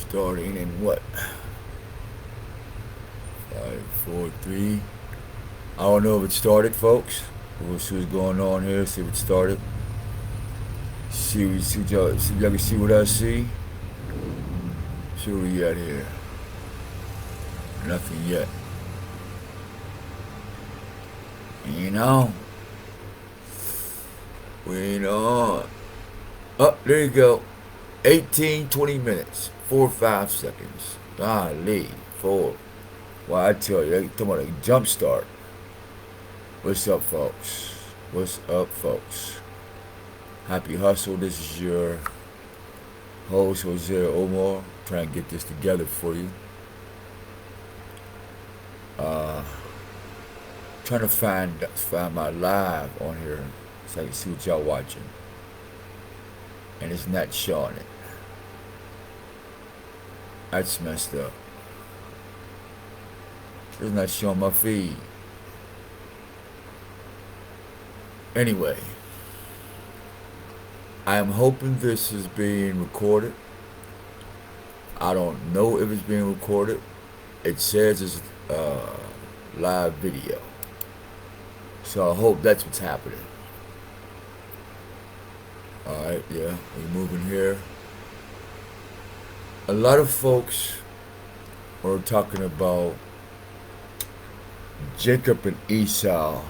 Starting in what? 5, 4, 3. I don't know if it started, folks. We'll see what's going on here. See if it started. See if y'all can see what I see. See what we got here. Nothing yet. Ain't on. We ain't on. Oh, there you go. 18, 20 minutes. 4 5 seconds. Golly. 4. Well, I tell you, talking about a jump start. What's up, folks? What's up, folks? Happy Hustle. This is your host, Jose Omar. Trying to get this together for you. Trying to find my live on here so I can see what y'all watching. And it's not showing it. That's messed up. It's not showing my feed. Anyway, I am hoping this is being recorded. I don't know if it's being recorded. It says it's live video. So I hope that's what's happening. Alright, yeah, we're moving here. A lot of folks are talking about Jacob and Esau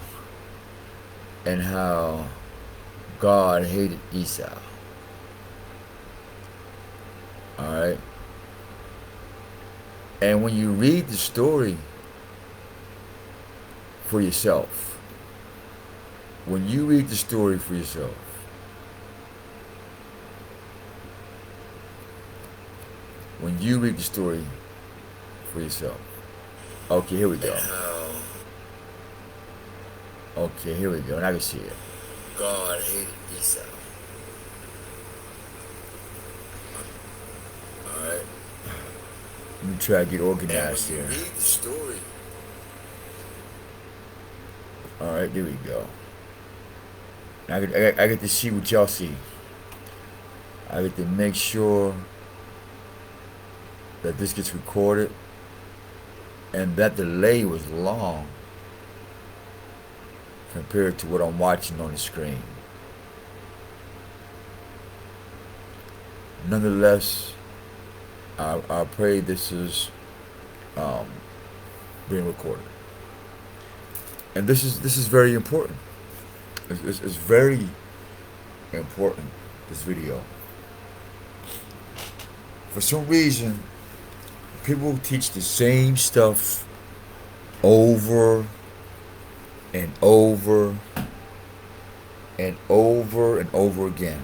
and how God hated Esau. Alright? And when you read the story for yourself, when you read the story for yourself, when you read the story for yourself. Okay, here we go. Okay, here we go. And I can see it. God hated Esau. Alright. Let me try to get organized here. Read the story. Alright, there we go. I get to see what y'all see. I get to make sure that this gets recorded, and that delay was long compared to what I'm watching on the screen. Nonetheless, I pray this is being recorded, and this is very important. It's very important, this video. For some reason, people teach the same stuff over and over and over and over again.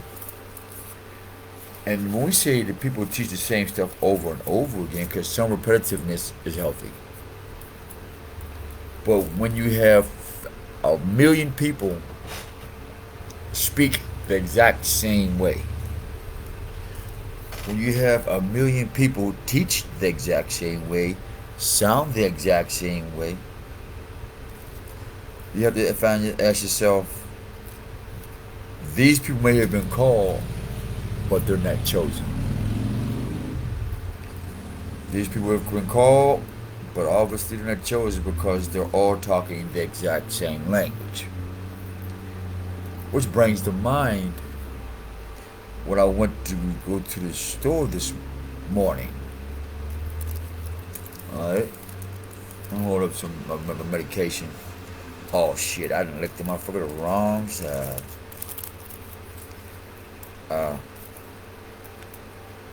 And when we say that people teach the same stuff over and over again, because some repetitiveness is healthy. But when you have 1 million people speak the exact same way, when you have 1 million people teach the exact same way, sound the exact same way, you have to ask yourself, these people may have been called, but they're not chosen. These people have been called, but obviously they're not chosen because they're all talking the exact same language. Which brings to mind when I went to go to the store this morning. Alright. I'm hold up some medication. Oh shit, I done licked the motherfucker the wrong side.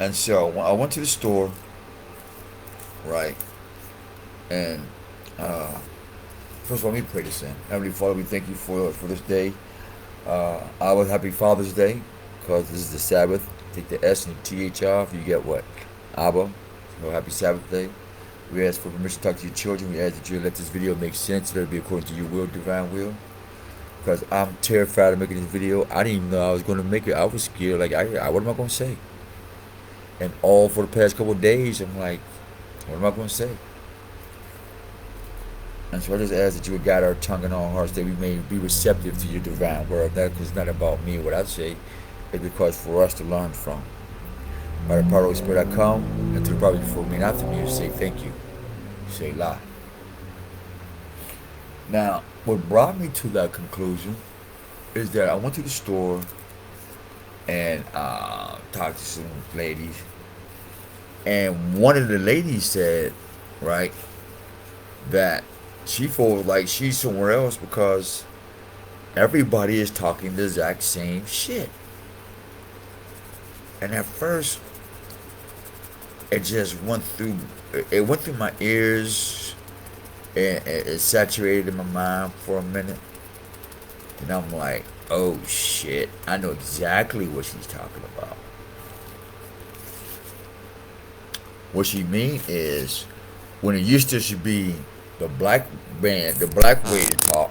And so I went to the store, right? And first of all, let me pray this in. Heavenly Father, we thank you for this day. I was happy Father's Day, because this is the Sabbath. Take the S and the TH off, you get what? Abba. So happy Sabbath day. We ask for permission to talk to your children. We ask that you let this video make sense, let it be according to your will, divine will. Because I'm terrified of making this video. I didn't even know I was going to make it. I was scared. Like, what am I going to say? And all for the past couple of days, I'm like, what am I going to say? And so I just ask that you would guide our tongue and our hearts, that we may be receptive to your divine word. That is not about me, what I say. It's because for us to learn from. by the power of the Spirit I come, and through the power before me and after me, say thank you. Say la. Now, what brought me to that conclusion is that I went to the store and talked to some ladies, and one of the ladies said, right, that she feels like she's somewhere else because everybody is talking the exact same shit. And at first, it just went through my ears, and it saturated in my mind for a minute. And I'm like, oh shit, I know exactly what she's talking about. What she mean is, when it used to should be the black man, the black way to talk,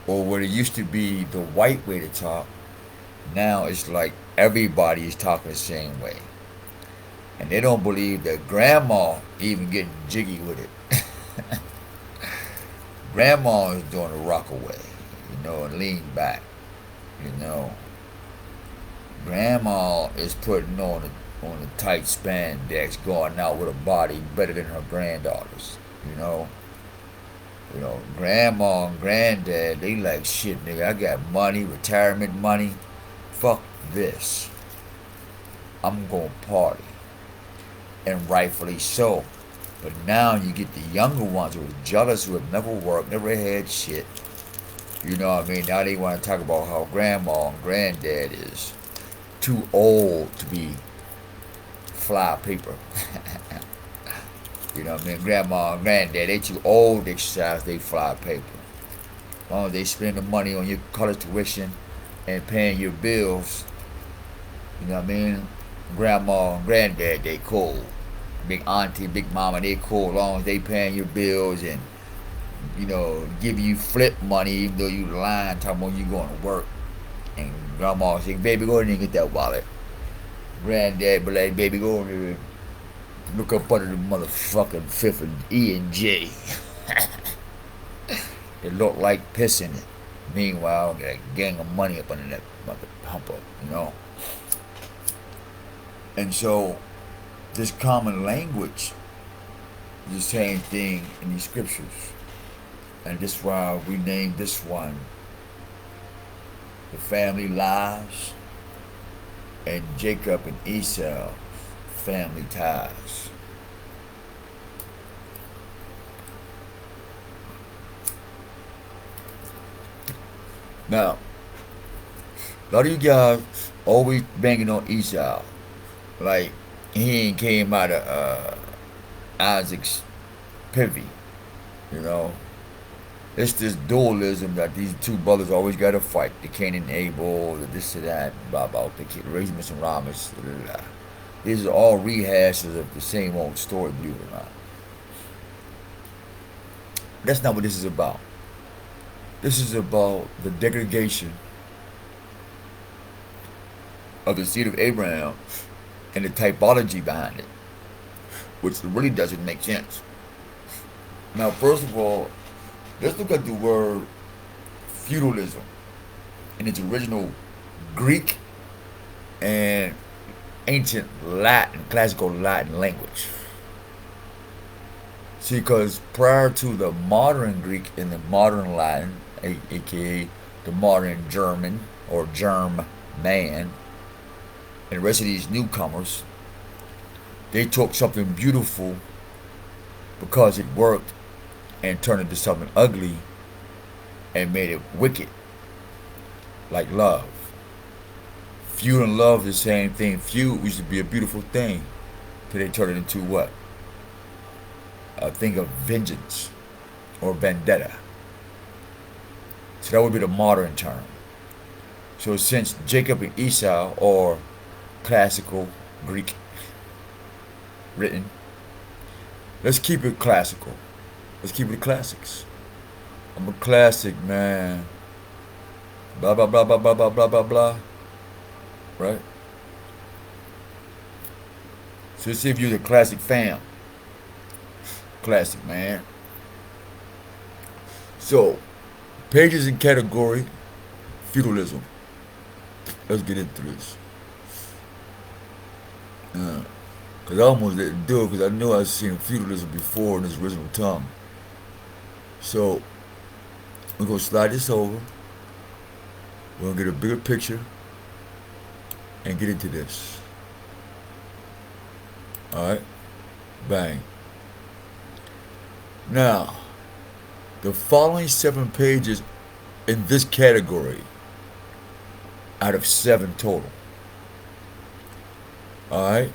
or when it used to be the white way to talk, now it's like everybody is talking the same way. And they don't believe that grandma even getting jiggy with it. Grandma is doing a rock away, and lean back, you know. Grandma is putting on a tight spandex, going out with a body better than her granddaughters, you know. Grandma and granddad, they like shit, nigga. I got money, retirement money. Fuck this. I'm gonna party. And rightfully so. But now you get the younger ones who are jealous, who have never worked, never had shit. You know what I mean? Now they want to talk about how grandma and granddad is too old to be fly paper. You know what I mean? Grandma and granddad, they too old to exercise, they fly paper. As long as they spend the money on your college tuition and paying your bills, you know what I mean? Grandma and granddad, they cool. Big auntie, big mama, they cool. As long as they paying your bills and, give you flip money even though you lying, talking about you going to work. And grandma say, baby, go ahead and get that wallet. Granddad be like, baby, go over there. Look up under the motherfucking fifth and E and J. It look like pissing it. Meanwhile, got a gang of money up under that mother pumper, And so, this common language is the same thing in these scriptures. And this is why we named this one The Family Lies and Jacob and Esau Family Ties. Now, a lot of you guys always banging on Esau. Like, he ain't came out of Isaac's pivy, It's this dualism that these two brothers always got to fight. The Cain and Abel, the this and that, blah, blah, the Raismus and Ramus, blah, blah. These are all rehashes of the same old story, believe it or not. That's not what this is about. This is about the degradation of the seed of Abraham and the typology behind it, which really doesn't make sense. Now, first of all, let's look at the word feudalism in its original Greek and ancient Latin, classical Latin language. See, because prior to the modern Greek and the modern Latin, aka the modern German or Germ man, and the rest of these newcomers, they took something beautiful because it worked and turned into something ugly and made it wicked, like love. Feud and love is the same thing. Feud used to be a beautiful thing, but they turned it into what? A thing of vengeance or vendetta. So that would be the modern term. So since Jacob and Esau, or classical Greek written, let's keep it classical. Let's keep it the classics. I'm a classic, man. Blah, blah, blah, blah, blah, blah, blah, blah, blah. Right? So let's see if you're the classic fam. Classic, man. So, pages and category, feudalism. Let's get into this. Because I almost didn't do it because I knew I was seeing feudalism before in its original tongue. So we're going to slide this over. We're going to get a bigger picture and get into this. Alright? Bang. Now, the following 7 pages in this category out of 7 total. Alright?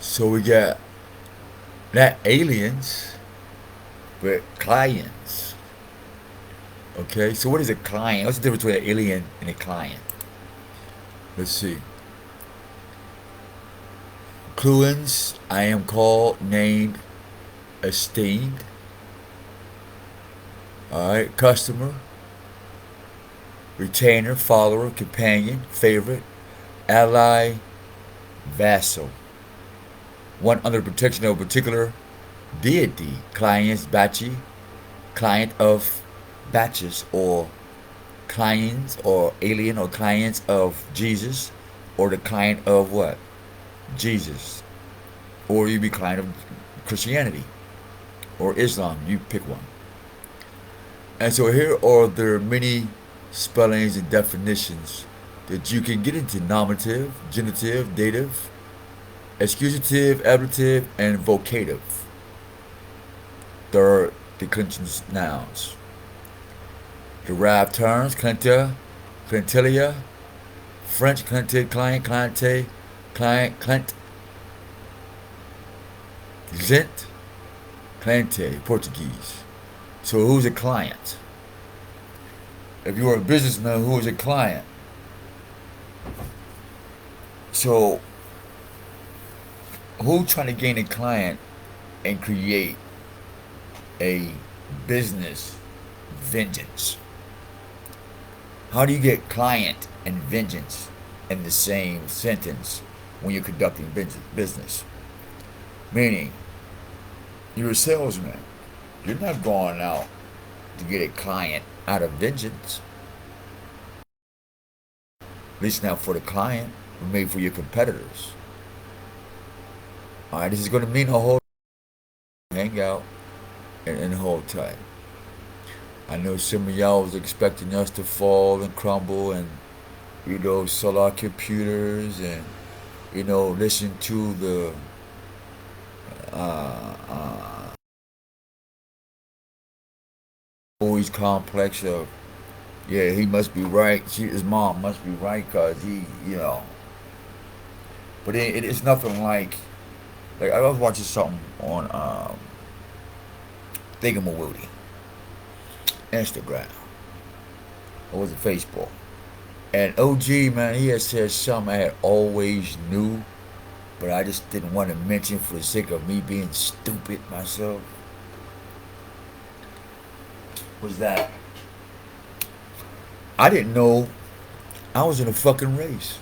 So we got not aliens, but clients. Okay, so what is a client? What's the difference between an alien and a client? Let's see. Cluens, I am called, named, esteemed. Alright, customer, retainer, follower, companion, favorite, ally, vassal. One under the protection of a particular deity, clients, bachi, client of batches, or clients or alien or clients of Jesus, or the client of what? Jesus. Or you be client of Christianity or Islam, you pick one. And so here are the many spellings and definitions that you can get into: nominative, genitive, dative, accusative, ablative, and vocative. Third declensions nouns. Derived terms: clienta, clientelia, French cliente, client, cliente, client, client, zent, cliente, Portuguese. So who's a client? If you're a businessman, who is a client? So who trying to gain a client and create a business vengeance? How do you get client and vengeance in the same sentence when you're conducting business? Meaning, you're a salesman. You're not going out to get a client out of vengeance. At least not for the client, but maybe for your competitors. Alright, this is going to mean a whole hang out and hold tight. I know some of y'all was expecting us to fall and crumble and, sell our computers and, listen to the always complex of, yeah, he must be right. His mom must be right because he. But it's nothing like I was watching something on Thingamawooty, Instagram, or was it Facebook? And OG, man, he had said something I had always knew, but I just didn't want to mention for the sake of me being stupid myself. Was that I didn't know I was in a fucking race.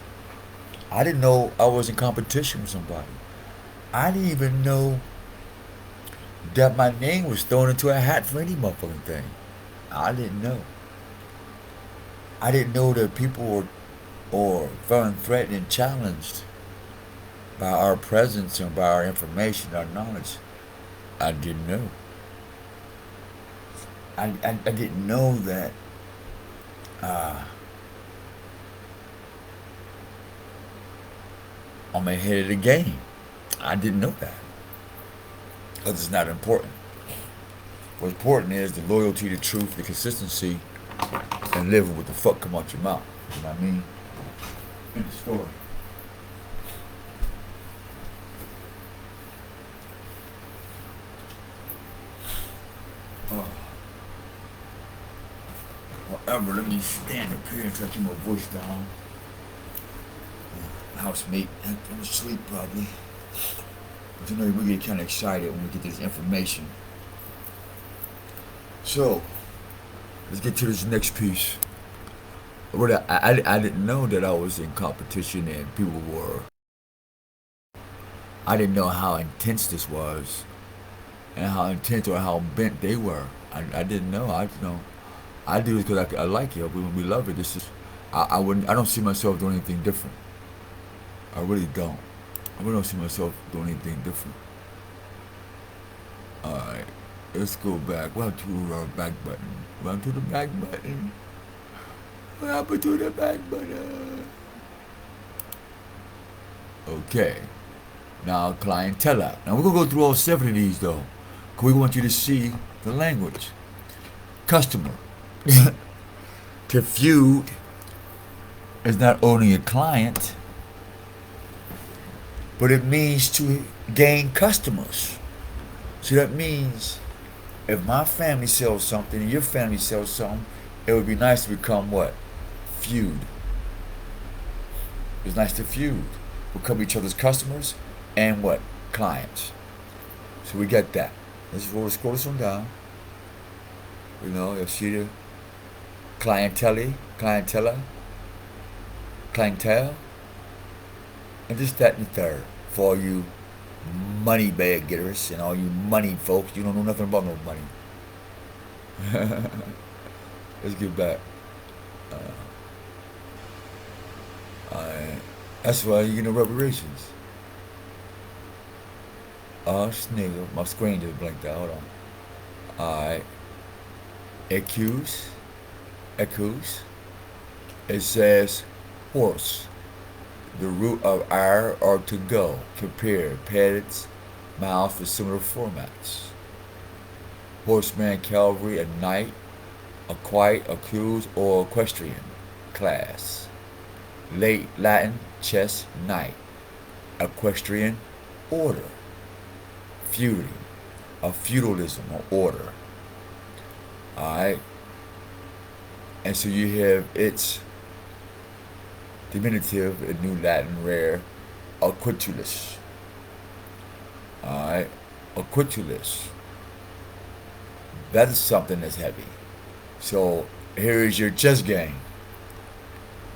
I didn't know I was in competition with somebody. I didn't even know that my name was thrown into a hat for any motherfucking thing. I didn't know. I didn't know that people were or feeling threatened and challenged by our presence and by our information, our knowledge. I didn't know. I didn't know that I'm ahead of the game. I didn't know that. Because it's not important. What's important is the loyalty, the truth, the consistency, and living what the fuck come out your mouth. You know what I mean? In the story. However, let me stand up here and try to keep my voice down. Housemate, I'm asleep probably. But we get kind of excited when we get this information. So, let's get to this next piece. I didn't know that I was in competition and people were. I didn't know how intense this was, and how intense or how bent they were. I didn't know. I do it because I like it. We love it. This is. I wouldn't. I don't see myself doing anything different. I really don't. I don't see myself doing anything different. Alright, let's go back. What happened to our back button? What happened to the back button? What happened to the back button? Okay. Now, clientele. Now, we're going to go through all 7 of these, though. Because we want you to see the language. Customer. To feud is not only a client, but it means to gain customers. So that means if my family sells something and your family sells something, it would be nice to become what? Feud. It's nice to feud. Become each other's customers and what? Clients. So we get that. Let's scroll this one down. You know, you'll see the clientele, and this, that, and the third. For all you money bag getters and all you money folks, you don't know nothing about no money. Let's get back. That's why you get no reparations. Oh, snigger. My screen just blinked out. Hold on. Alright. Accuse. It says horse. The root of our or to go. Compare. Paddeds. Miles for similar formats. Horseman, cavalry, a knight, a quiet, accused, or equestrian class. Late Latin, chess, knight. Equestrian, order. Feuding, a feudalism, or order. Alright? And so you have its diminutive in New Latin rare, acquitulus. Alright? Acquitulus. That is something that's heavy. So here is your chess game.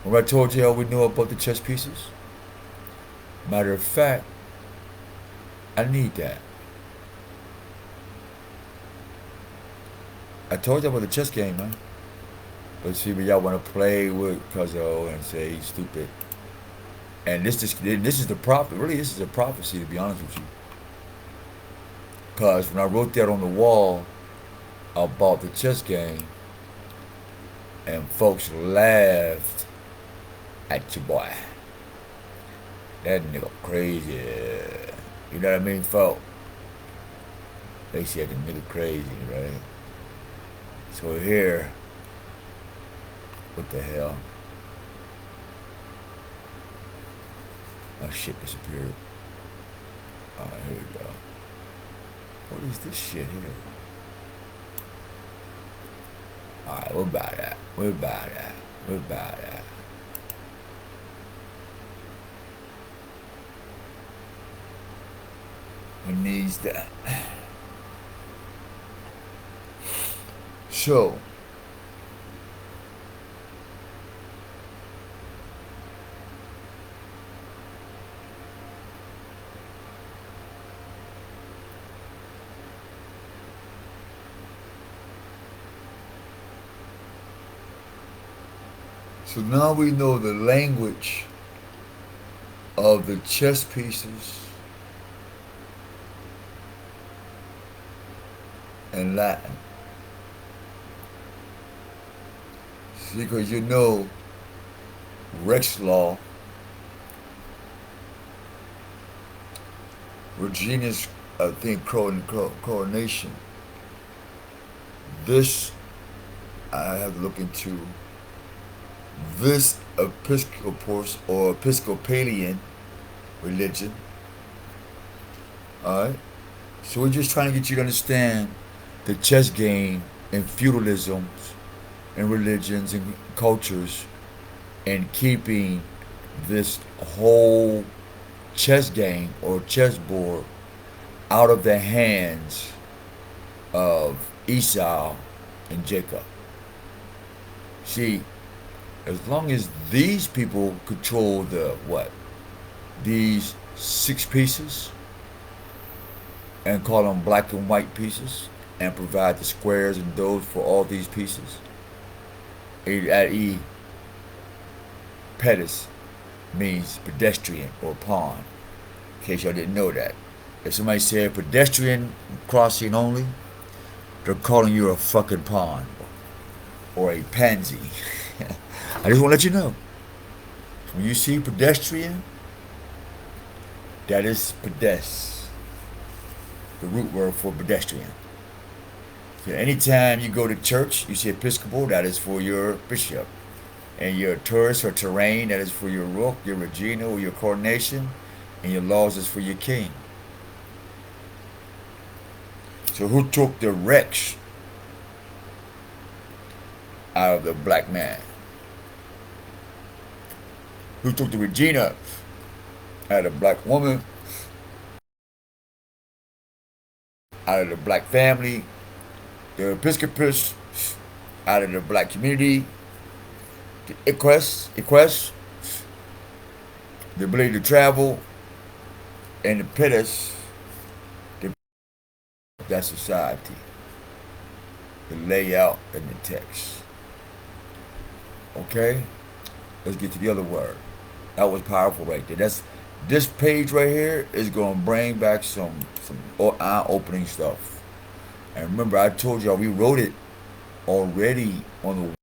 Remember I told you how we knew about the chess pieces? Matter of fact, I need that. I told you about the chess game, man. But see, but y'all want to play with Cuzzo and say he's stupid. And this is the prophet. Really, this is a prophecy, to be honest with you. Because when I wrote that on the wall about the chess game, and folks laughed at your boy. That nigga crazy. You know what I mean, folks? They said the nigga crazy, right? So here, what the hell? Oh shit, disappeared. Alright, here we go. What is this shit here? Alright, we're about that. Who needs that? So, now we know the language of the chess pieces in Latin. See, because you know Rex law, Regina's, I think, coronation. This, I have to look into. This Episcopos or Episcopalian religion. Alright? So we're just trying to get you to understand the chess game and feudalisms and religions and cultures and keeping this whole chess game or chessboard out of the hands of Esau and Jacob. See, as long as these people control the these 6 pieces and call them black and white pieces and provide the squares and those for all these pieces. Pedis means pedestrian or pawn. In case y'all didn't know that. If somebody said pedestrian crossing only, they're calling you a fucking pawn or a pansy. I just want to let you know. When you see pedestrian, that is pedes, the root word for pedestrian. So anytime you go to church, you see Episcopal, that is for your bishop. And your tourist or terrain, that is for your rook, your regina, or your coronation. And your laws is for your king. So who took the Rex out of the black man? Who took the Regina out of the black woman? Out of the black family? The Episcopus out of the black community? The equest, the ability to travel, and the pedis, that society, the layout and the text. Okay, let's get to the other word. That was powerful right there. This page right here is gonna bring back some eye-opening stuff. And remember, I told y'all we wrote it already on the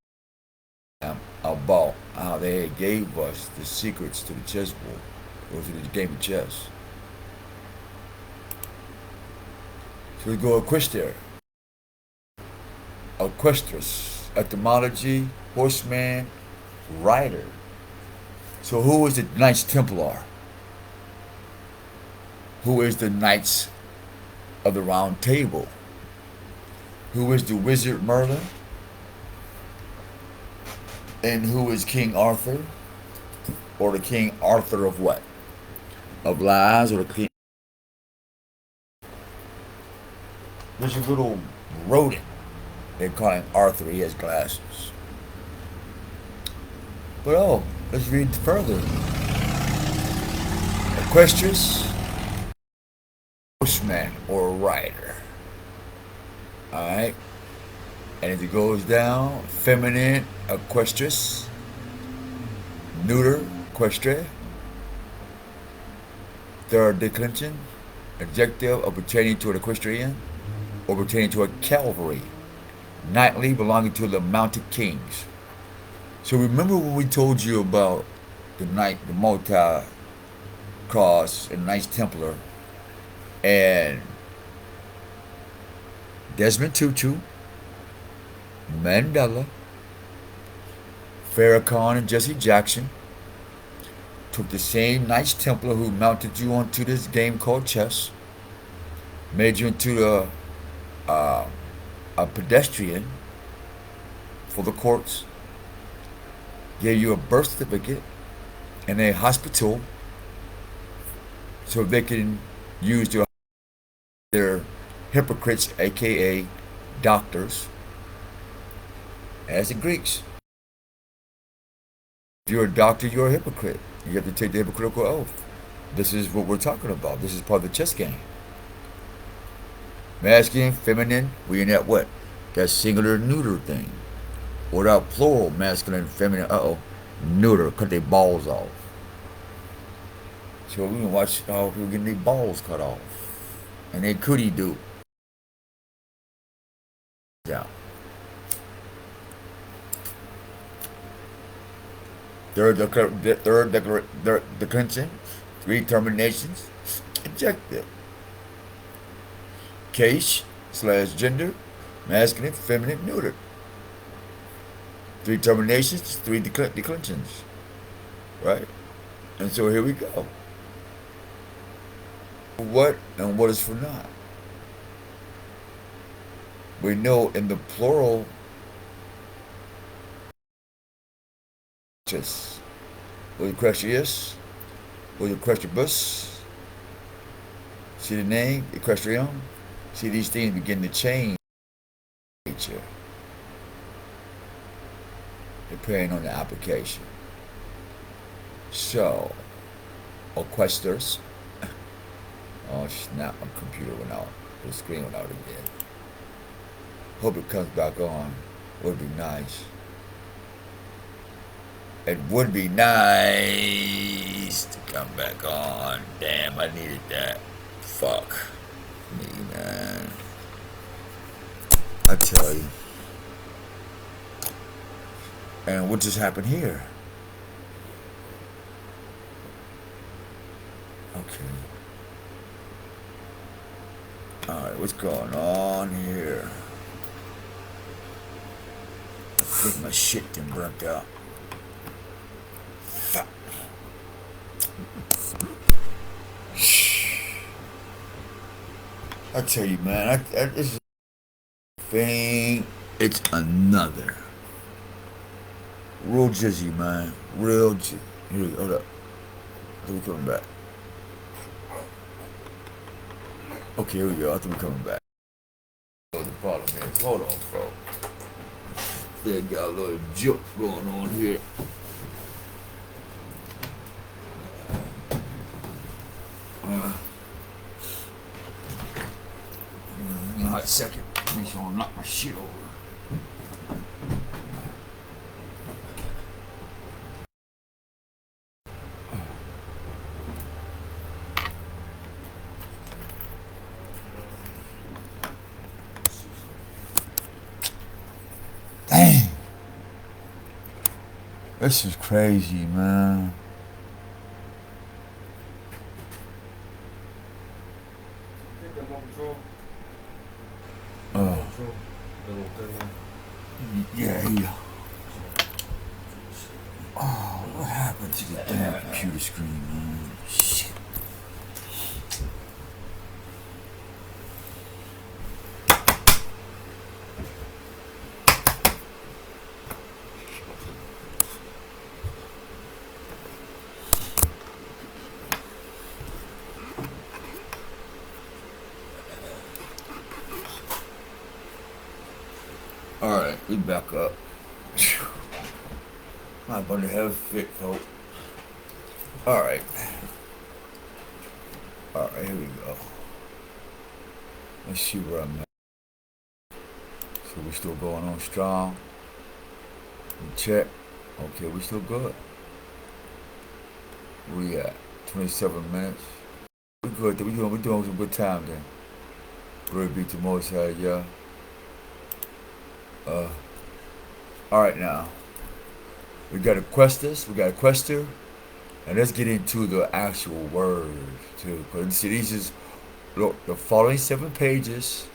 about how they gave us the secrets to the chessboard or to the game of chess. So we go equester, equestrus, etymology, horseman, rider. So who is the Knights Templar? Who is the Knights of the Round Table? Who is the Wizard Merlin? And who is King Arthur? Or the King Arthur of what? Of lies, or the King? There's a little rodent. They call him Arthur. He has glasses. But let's read further. Equestrus, horseman or rider. Alright? And as it goes down, feminine, equestrus, neuter, equestre, third declension, adjective of pertaining to an equestrian or pertaining to a cavalry, knightly, belonging to the mounted kings. So remember when we told you about the knight, the multi-cross, and Knights Templar, and Desmond Tutu, Mandela, Farrakhan, and Jesse Jackson took the same Knights Templar who mounted you onto this game called chess, made you into a pedestrian for the courts, gave you a birth certificate and a hospital so they can use their hypocrites, aka doctors, as the Greeks. If you're a doctor, you're a hypocrite. You have to take the hypocritical oath. This is what we're talking about. This is part of the chess game. Masculine, feminine, we in that what? That singular neuter thing. Without plural, masculine, feminine, neuter, cut their balls off. So we can watch how people getting their balls cut off. And they cootie do. Yeah. Third declension, three terminations, adjective. Case / gender, masculine, feminine, neuter. Three terminations, three declensions. Right? And so here we go. What and what is for not? We know in the plural, or the equestrius, or the equestribus. See the name, equestrium? See, these things begin to change nature depending on the application. So, equesters. Oh snap, my computer went out. The screen went out again. Hope it comes back on. Would be nice. It would be nice. needs to come back on. Damn, I needed that. Fuck me, man. I tell you. And what just happened here? Okay. Alright, what's going on here? I think my shit done burnt out. Fuck. I tell you, man, this is thing. It's another. Real jizzy, man. Real jizzy. Here, hold up. We're coming back. Okay, here we go. I think we're coming back. The problem is, hold on, folks. They got a little joke going on here. Hot second. I'm just gonna knock my shit over. Dang. This is crazy, man. Yeah. Oh, what happened to the damn computer screen, man? Shit. Alright, we back up. I'm about to have a fit, folks. Alright. Alright, here we go. Let's see where I'm at. So we're still going on strong. We check. Okay, we're still good. Where we at? 27 minutes. We're good. We're doing some good time then. Glory be to Most High, yeah. Alright now. We got a quester, and let's get into the actual words too. Because see, these is look the following 7 pages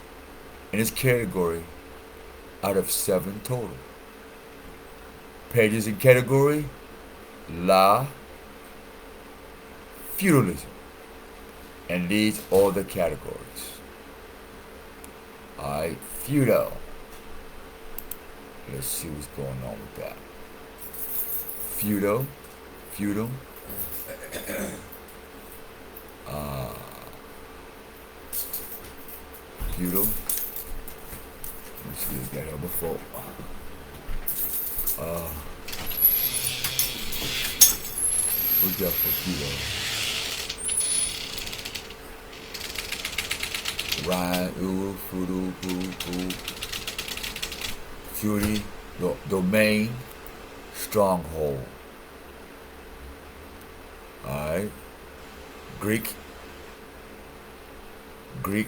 in this category out of 7 total. Pages in category La Feudalism. And these are the categories. Alright, feudal. Let's see what's going on with that. Feudal. Feudal. Let's see what we got here before. What's that for feudal? Ryan, Fudu, Fury, domain, stronghold. Alright. Greek,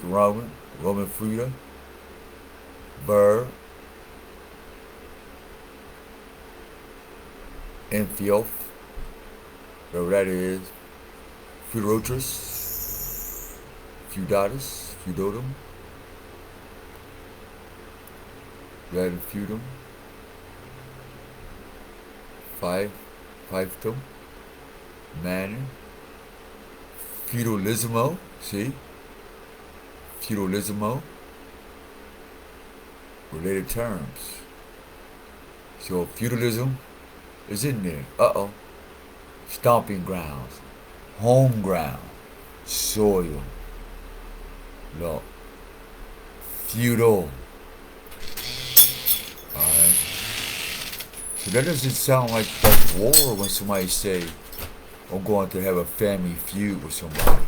Roman Frida, Burr, Enfioth, whatever that is, Feudotris, Feudodum, Latin Feudum, Fiefdom, Manor, Feudalismo, see? Feudalismo, related terms. So feudalism is in there. Uh-oh. Stomping grounds, home ground, soil. Look. Feudal. Alright. So that doesn't sound like that war when somebody say, I'm going to have a family feud with somebody.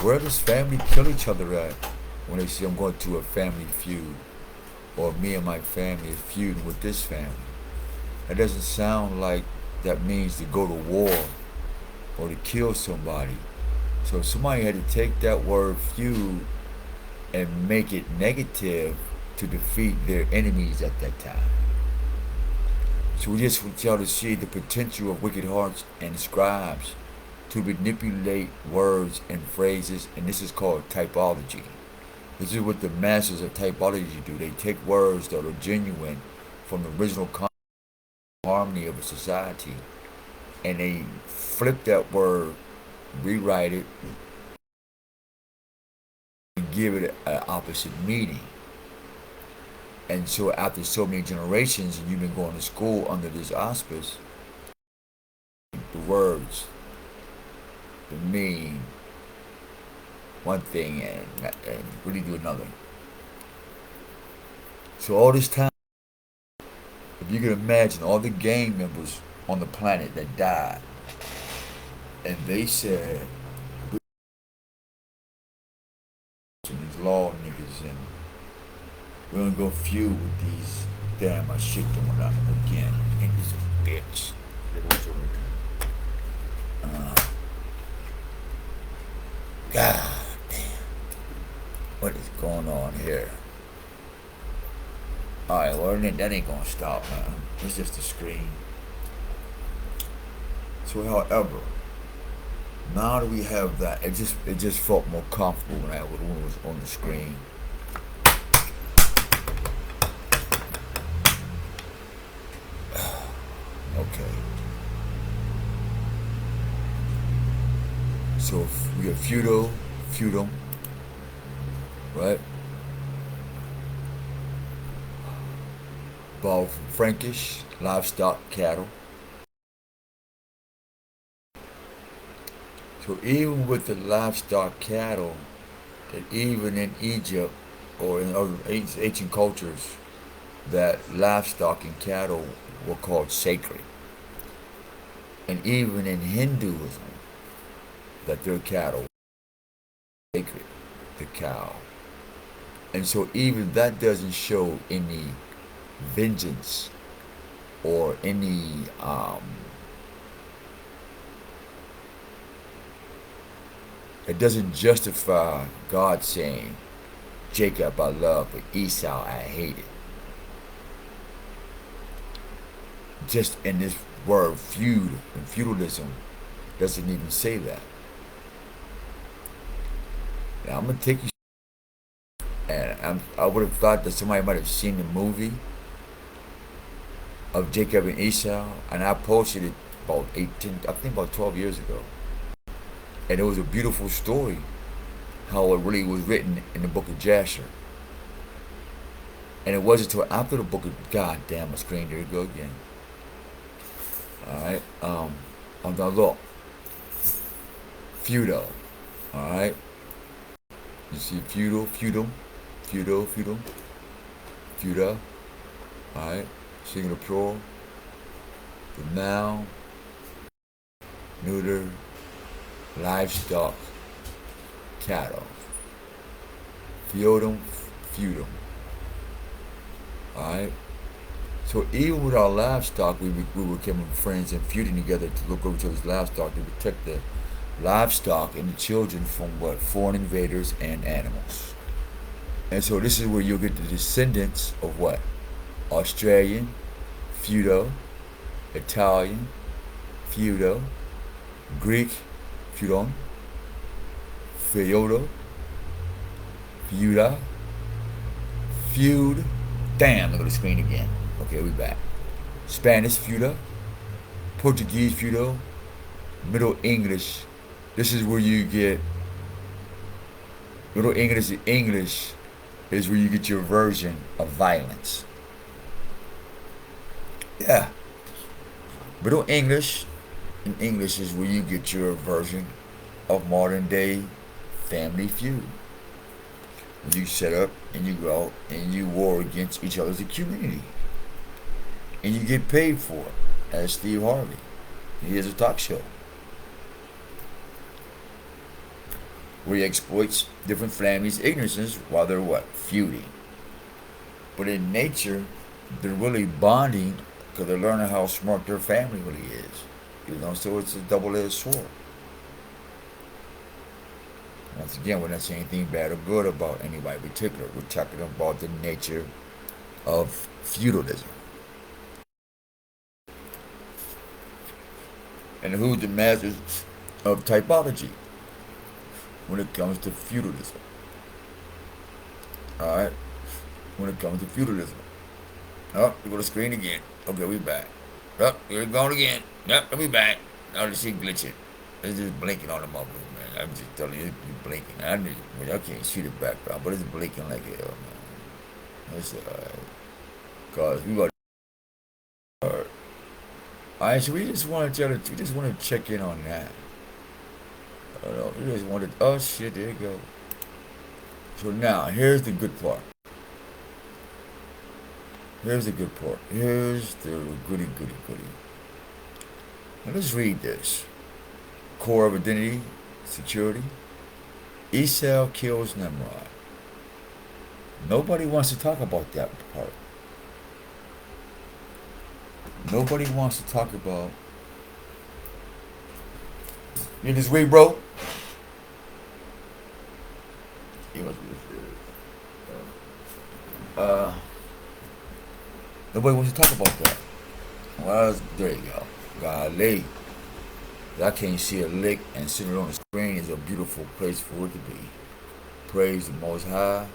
Where does family kill each other at when they say I'm going to a family feud? Or me and my family is feuding with this family? That doesn't sound like that means to go to war or to kill somebody. So somebody had to take that word feud and make it negative to defeat their enemies at that time. So we just want y'all to see the potential of wicked hearts and scribes to manipulate words and phrases, and this is called typology. This is what the masters of typology do. They take words that are genuine from the original harmony of a society, and they flip that word, rewrite it, and give it an opposite meaning. And so after so many generations, and you've been going to school under this auspice, the words mean one thing and really do another. So all this time, if you can imagine all the gang members on the planet that died, and they said, these law niggas, and we're gonna go feud with these. Damn, I shit going up again. And he's a bitch. God damn. What is going on here? Alright, well, that ain't gonna stop, man. It's just a screen. So, however, now that we have that, it just felt more comfortable when it was on the screen. Okay. So we have feudum, right? About Frankish, livestock, cattle. So even with the livestock cattle, that even in Egypt or in other ancient cultures, that livestock and cattle were called sacred. And even in Hinduism, that their cattle were sacred, the cow. And so even that doesn't show any vengeance or any it doesn't justify God saying, Jacob I love, but Esau I hated. Just in this word feud and feudalism doesn't even say that. Now I'm gonna take you, and I would have thought that somebody might have seen the movie of Jacob and Esau, and I posted it about 18, I think about 12 years ago. And it was a beautiful story, how it really was written in the book of Jasher. And it wasn't until after the book of, God damn, my screen, there you go again. Alright, now look, feudal, alright, you see feudal, alright, singular plural, the noun, neuter, livestock, cattle, feudum, alright. So even with our livestock, we were becoming friends and feuding together to look over to this livestock to protect the livestock and the children from what? Foreign invaders and animals. And so this is where you'll get the descendants of what? Australian, feudo, Italian, feudo, Greek, feudon, feudo, feuda, feud. Damn, look at the screen again. Okay, we back. Spanish feuda, Portuguese feudo, Middle English. This is where you get Middle English. English is where you get your version of violence. Yeah. Middle English in English is where you get your version of modern day family feud. You set up and you go out and you war against each other as a community. And you get paid for it, as Steve Harvey. He has a talk show where he exploits different families' ignorances while they're what? Feuding. But in nature, they're really bonding because they're learning how smart their family really is. You know, so it's a double-edged sword. Once again, we're not saying anything bad or good about anybody in particular. We're talking about the nature of feudalism. And who's the masters of typology when it comes to feudalism. Alright? When it comes to feudalism. Oh, we go to screen again. Okay, we back. Oh, here we go again. Yep, we back. Now this shit glitching. It's just blinking on the mother, man. I'm just telling you, it's blinking. I can't see the background, but it's blinking like hell, man. That's alright. Cause we got. Alright, so we just want to check in on that. I don't know. We just wanted. Oh shit! There you go. So now here's the good part. Here's the good part. Here's the goody. Now let's read this. Core of identity, security. Esau kills Nimrod. Nobody wants to talk about that part. Nobody wants to talk about. You just read, bro. Nobody wants to talk about that. Well, there you go. Golly. I can't see a lick, and sitting on the screen is a beautiful place for it to be. Praise the Most High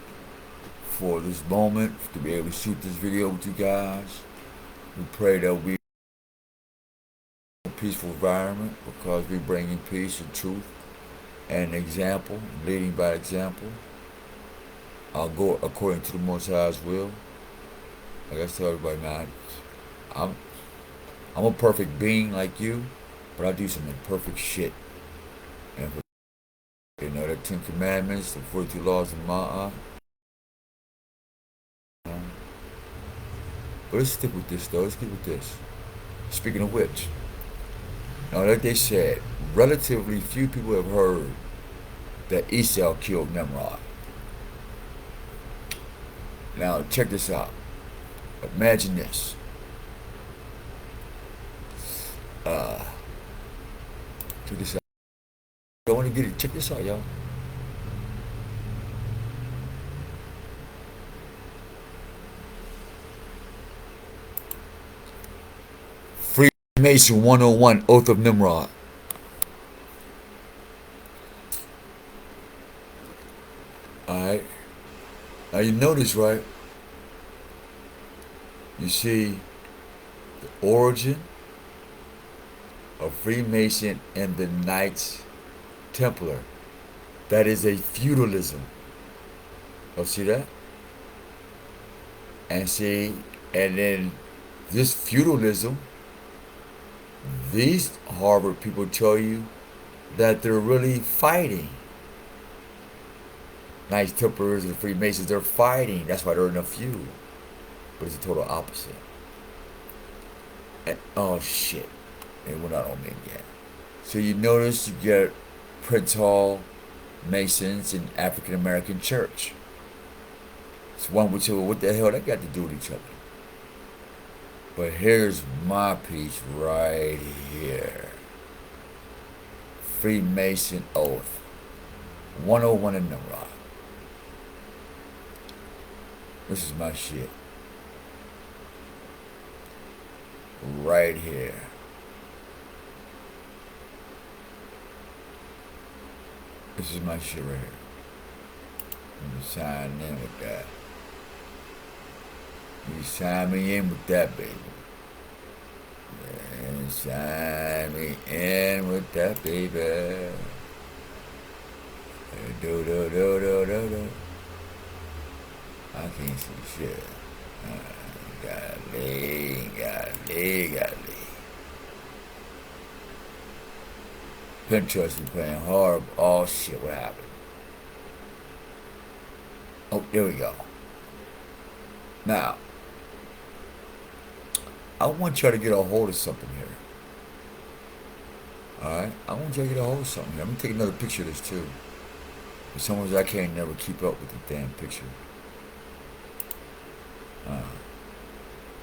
for this moment, to be able to shoot this video with you guys. We pray that we a peaceful environment because we bring in peace and truth and example, leading by example. I'll go according to the Most High's will. Like I tell everybody, man, I'm a perfect being like you, but I do some imperfect shit. And for, the 10 Commandments, the 42 laws of Ma'ah. But let's stick with this, though. Let's keep with this. Speaking of which, now like they said, relatively few people have heard that Esau killed Nimrod. Now check this out. Imagine this. Check this out. I want to get it. Check this out, y'all. Freemason 101, Oath of Nimrod. Alright. Now you notice, right? You see the origin of Freemason and the Knights Templar. That is a feudalism. Oh, see that? And see, and then this feudalism, these Harvard people tell you that they're really fighting. Knights Templars and Freemasons, they're fighting. That's why they're in a feud. But it's a total opposite. And, oh shit. And we're not on it yet. So you notice you get Prince Hall Masons and African American Church. So one would say, well, what the hell that got to do with each other? But here's my piece right here. Freemason Oath. 101 in Nimrod. This is my shit. Right here. This is my shit right here. You sign in with that. You sign me in with that, baby. Yeah, sign me in with that, baby. Do. I can't see shit. Golly. Pinterest is playing hard. Oh shit, what happened? Oh, there we go. Now, I want y'all to get a hold of something here. Alright? I want y'all to get a hold of something here. I'm gonna take another picture of this too. For some reason I can't never keep up with the damn picture.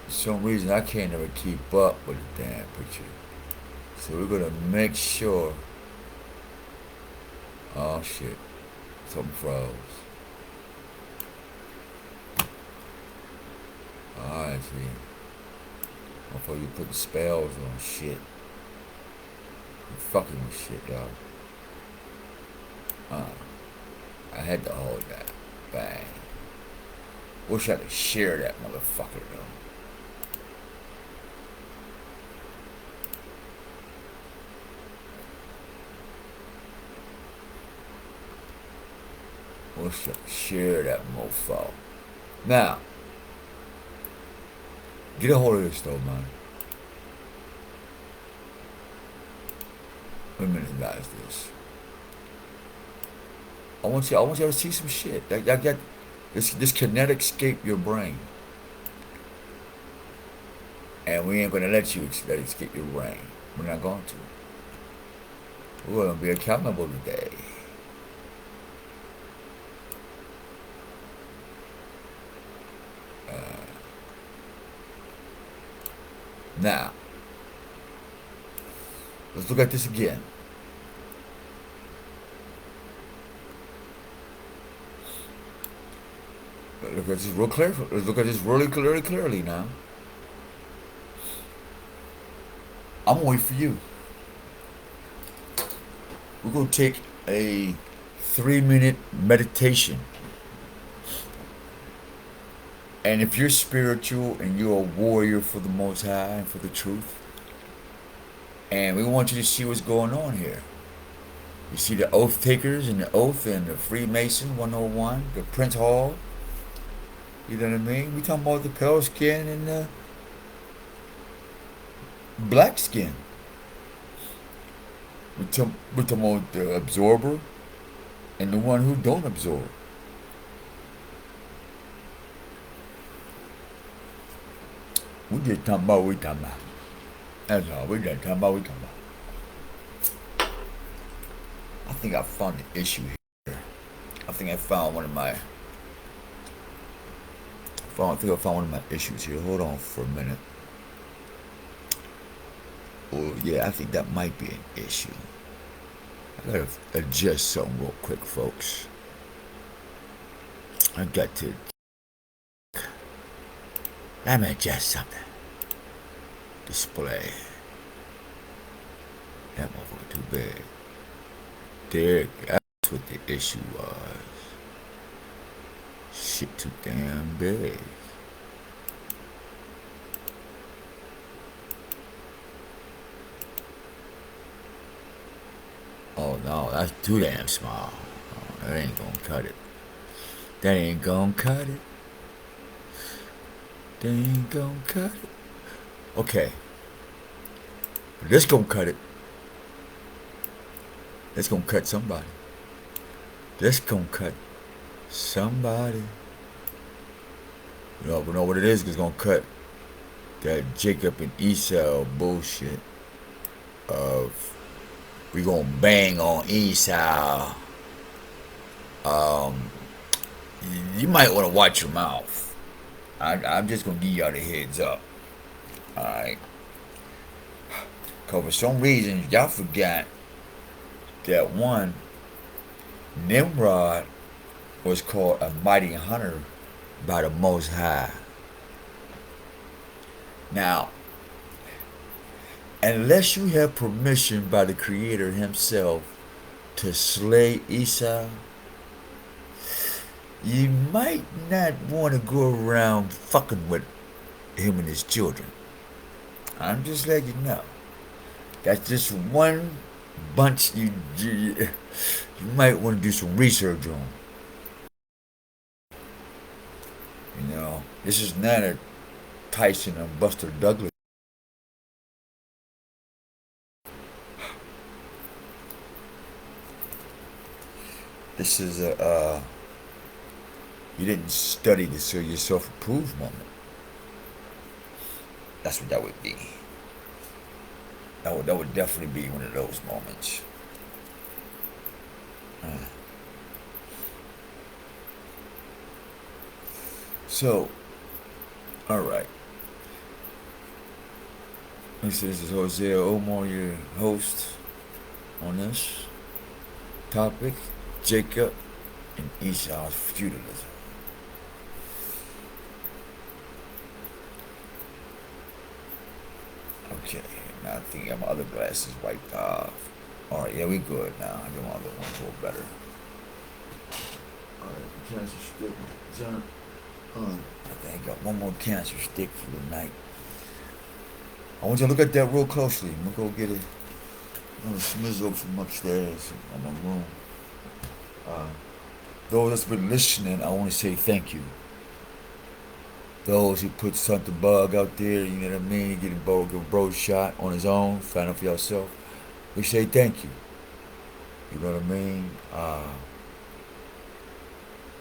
For some reason I can't never keep up with the damn picture. So we're gonna make sure. Oh shit. Something froze. Alright, see. Before you putting spells on shit. You fucking with shit, y'all. I had to hold that. Bang. Wish I could share that motherfucker though. Wish I could share that mofo. Now, get a hold of this though, man. Wait a minute, guys. I want y'all to see some shit. This kinetic escape your brain, and we ain't gonna let it escape your brain. We're not going to. We're gonna be accountable today. Now, let's look at this again. Look at this real clear. Let's look at this really clearly now. I'm gonna wait for you. We're gonna take a 3-minute meditation. And if you're spiritual and you're a warrior for the Most High and for the truth, and we want you to see what's going on here. You see the oath takers and the oath and the Freemason 101, the Prince Hall. You know what I mean? We talking about the pale skin and the black skin. We talking about the absorber and the one who don't absorb. We just talking about what we talking about. That's all. We just talking about what we talking about. I think I found the issue here. I think I found one of my issues here. Hold on for a minute. Oh yeah, I think that might be an issue. I gotta adjust something real quick, folks. I got to. Let me adjust something. Display. That motherfucker too big. There, that's what the issue was. Shit too damn big. Oh no, that's too damn small. Oh, that ain't gonna cut it. That ain't gonna cut it. They ain't gonna cut it. Okay. This gonna cut it. This gonna cut somebody. This gonna cut somebody. You know what it is? It's gonna cut that Jacob and Esau bullshit of we gonna bang on Esau. You might want to watch your mouth. I'm just gonna give y'all the heads up. Alright. Cause for some reason y'all forgot that one Nimrod was called a mighty hunter by the Most High. Now, unless you have permission by the Creator himself to slay Esau, you might not want to go around fucking with him and his children. I'm just letting you know. That's just one bunch you might want to do some research on. You know, this is not a Tyson and Buster Douglas. This is a you didn't study to show yourself approved moment. That's what that would be. That would definitely be one of those moments. So, all right. This is Hosea Omar, your host on this topic. Jacob in Esaus feudalism. Okay, now I think I got my other glasses wiped off. Alright, yeah, we good now. I get my other ones a little better. Alright, cancer stick. I think I got one more cancer stick for the night. I want you to look at that real closely. I'm gonna go get it. I'm gonna smizzle from upstairs in my room. Uh, those that's been listening, I want to say thank you. Those who put something bug out there, you know what I mean, get a bro shot on his own, find out for yourself. We say thank you. You know what I mean?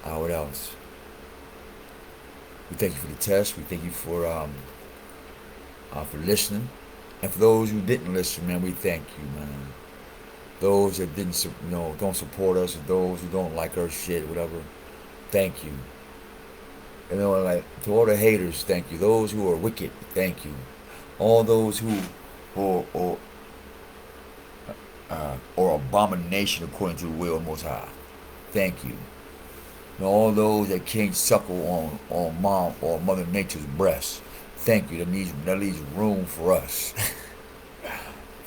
What else? We thank you for the test. We thank you for listening. And for those who didn't listen, man, we thank you, man. Those that didn't, don't support us, or those who don't like our shit, whatever, thank you. Like, to all the haters, thank you. Those who are wicked, thank you. All those who or abomination according to the will of the Most High, thank you. And all those that can't suckle on mom or Mother Nature's breast, thank you. That leaves room for us.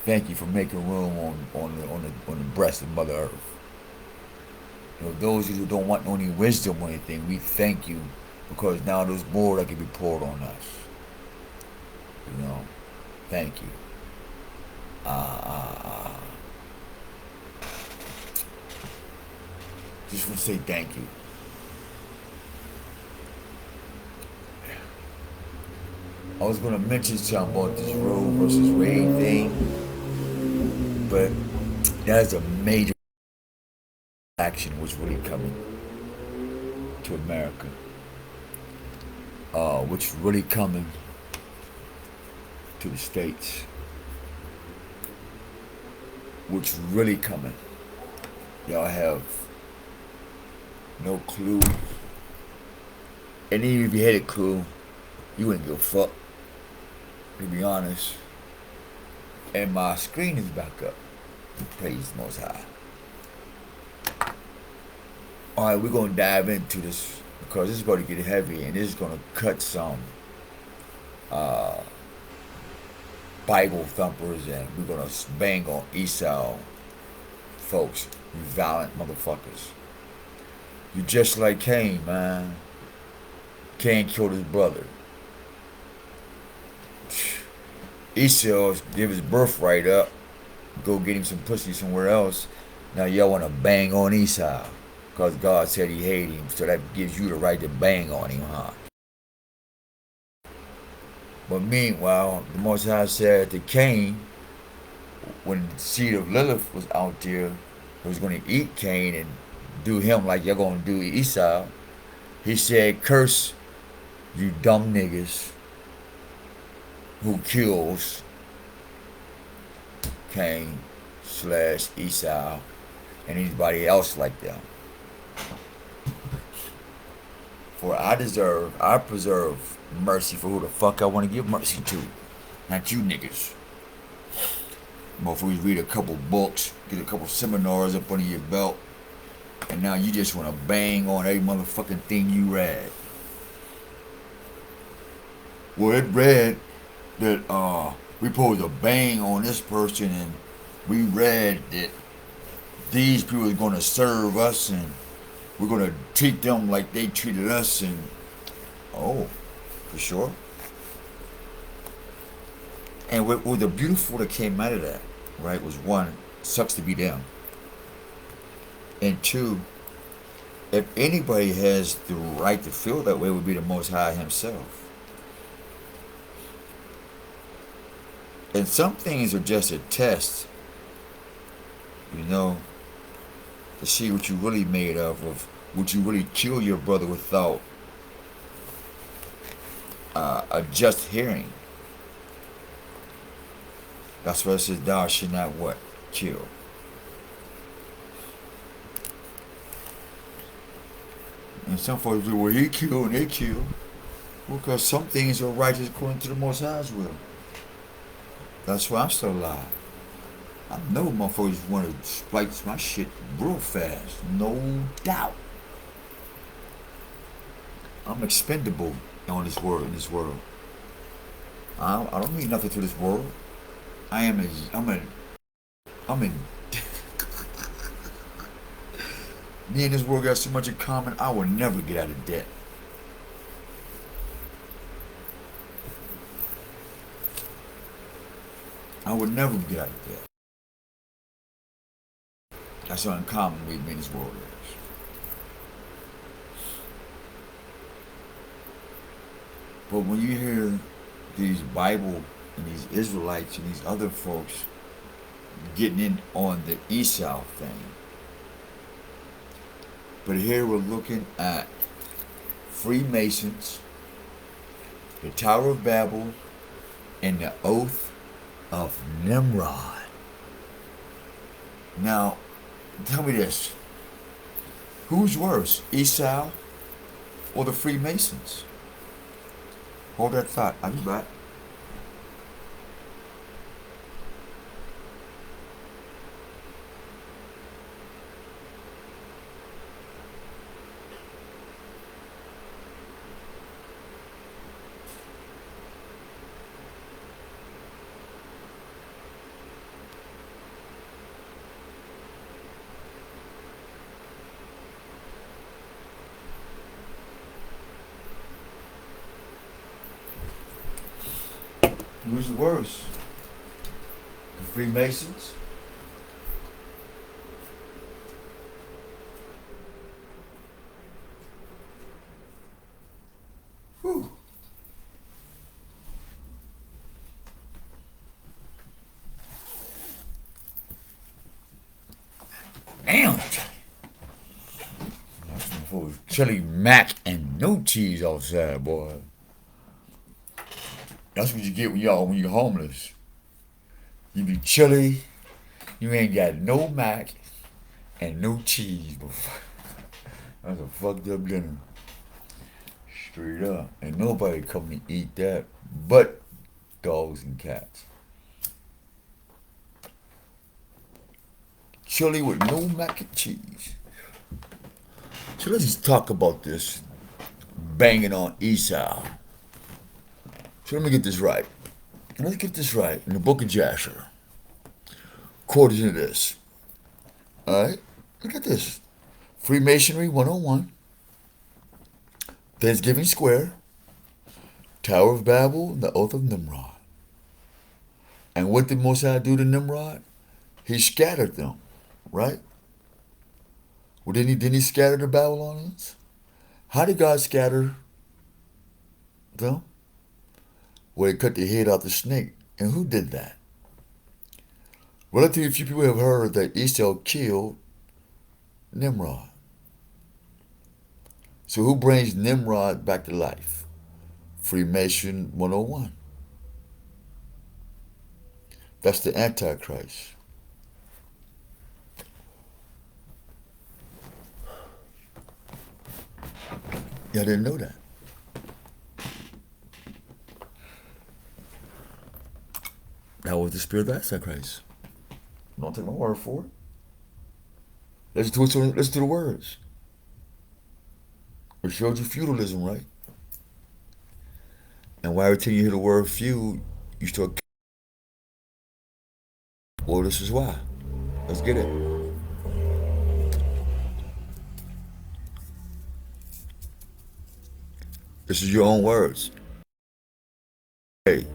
Thank you for making room on the breast of Mother Earth. Those who don't want any wisdom or anything, we thank you, because now there's more that can be poured on us. Thank you. Just want to say thank you. I was going to mention something about this Roe versus Wade thing, but that's a major action was really coming to America. Which really coming to the States. Which really coming. Y'all have no clue. And even if you had a clue, you wouldn't give a fuck, to be honest. And my screen is back up. Praise the Most High. Alright, we're going to dive into this, because this is going to get heavy, and this is going to cut some Bible thumpers, and we're going to bang on Esau folks, you violent motherfuckers. You just like Cain, man. Cain killed his brother. Esau give his birthright up, go get him some pussy somewhere else. Now y'all want to bang on Esau because God said he hated him, so that gives you the right to bang on him, huh? But meanwhile, the Most High said to Cain, when the seed of Lilith was out there, who was going to eat Cain and do him like you're going to do Esau, he said, curse you dumb niggas who kills Cain / Esau and anybody else like them. For I preserve mercy for who the fuck I want to give mercy to. Not you niggas. Motherfuckers read a couple books, get a couple seminars up under your belt, and now you just want to bang on every motherfucking thing you read. Well, it read that we supposed to bang on this person, and we read that these people are going to serve us, and we're going to treat them like they treated us, and oh, for sure. And what the beautiful that came out of that, right, was one, sucks to be them. And two, if anybody has the right to feel that way, it would be the Most High himself. And some things are just a test, to see what you really made of would you really kill your brother without a just hearing. That's why it says thou should not what? Kill. And some folks say, well, he killed and they killed. Well, because some things are righteous according to the Most High's will. That's why I'm still alive. I know motherfuckers want to splice my shit real fast. No doubt. I'm expendable on this world. In this world, I don't mean nothing to this world. I am a. I'm in. Me and this world got so much in common. I will never get out of debt. I would never get out of debt. That's how uncommon we in this world is. But when you hear these Bible and these Israelites and these other folks getting in on the Esau thing, but here we're looking at Freemasons, the Tower of Babel, and the Oath of Nimrod. Now, tell me this. Who's worse, Esau or the Freemasons? Hold that thought. I'll be back. Who's worse? The Freemasons? Whew. Damn. That's some chili mac and no cheese outside, boy. That's what you get when you're homeless. You be chilly, you ain't got no mac and no cheese. That's a fucked up dinner. Straight up. Ain't nobody coming to eat that but dogs and cats. Chili with no mac and cheese. So let's just talk about this banging on Esau. So let me get this right. Let's get this right. In the book of Jasher, according to this. Alright? Look at this. Freemasonry 101. Thanksgiving Square. Tower of Babel, the Oath of Nimrod. And what did Mosai do to Nimrod? He scattered them, right? Well, didn't he scatter the Babylonians? How did God scatter them? Well, he cut the head off the snake. And who did that? Relatively few people have heard that Esau killed Nimrod. So who brings Nimrod back to life? Freemason 101. That's the Antichrist. Y'all didn't know that. That was the spirit of the Antichrist. Don't take my word for it. Listen to the words. It showed you feudalism, right? And why every time you hear the word feud, you start. Well, this is why. Let's get it. This is your own words. Hey.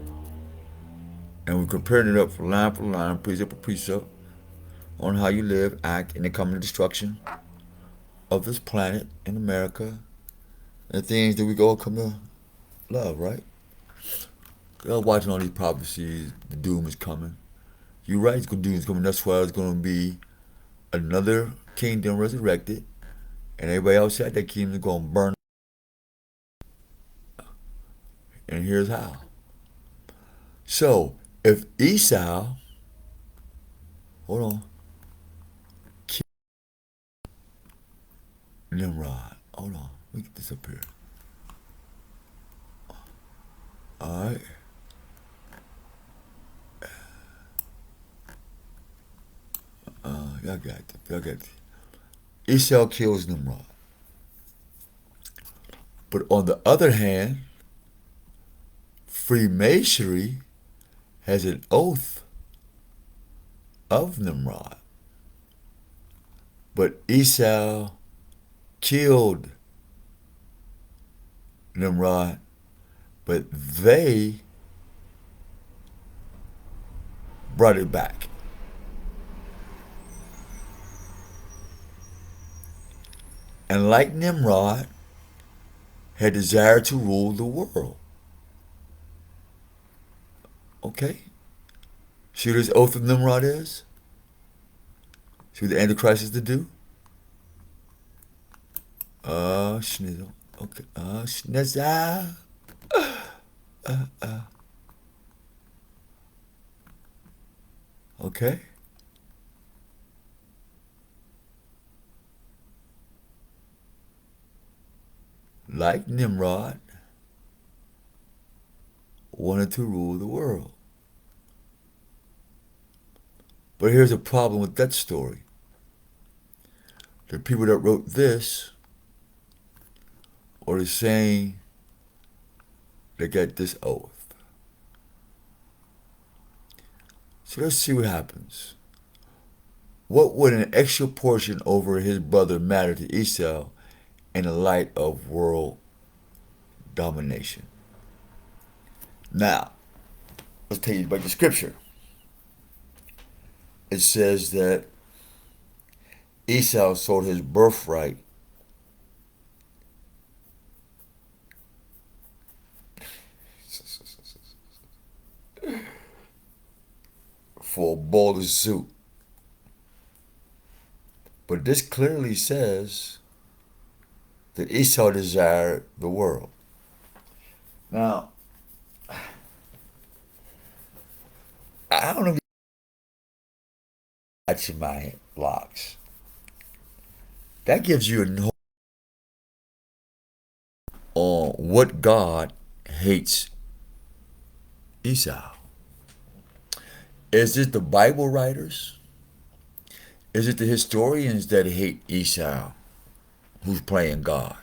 And we're comparing it up for line, precept for precept, on how you live, act, in the coming destruction of this planet in America, and the things that we all come to love, right? Y'all watching all these prophecies, the doom is coming. You're right, the doom is coming. That's why it's going to be another kingdom resurrected, and everybody outside that kingdom is going to burn. And here's how. So, if Esau, hold on, Nimrod, hold on, let me get this up here. Alright. Y'all got it. Esau kills Nimrod. But on the other hand, Freemasonry has an oath of Nimrod. But Esau killed Nimrod, but they brought it back. And like Nimrod, had desired to rule the world. Okay? See what this oath of Nimrod is? See what the Antichrist is to do? Schnizzle. Okay. Schnizzle. Okay? Like Nimrod, wanted to rule the world. But here's a problem with that story. The people that wrote this are the same that got this oath. So let's see what happens. What would an extra portion over his brother matter to Esau in the light of world domination? Now, let's tell you about the scripture. It says that Esau sold his birthright for a bowl of soup. But this clearly says that Esau desired the world. Now, I don't know if that's in my locks. That gives you a note on what God hates Esau. Is it the Bible writers? Is it the historians that hate Esau, who's playing God?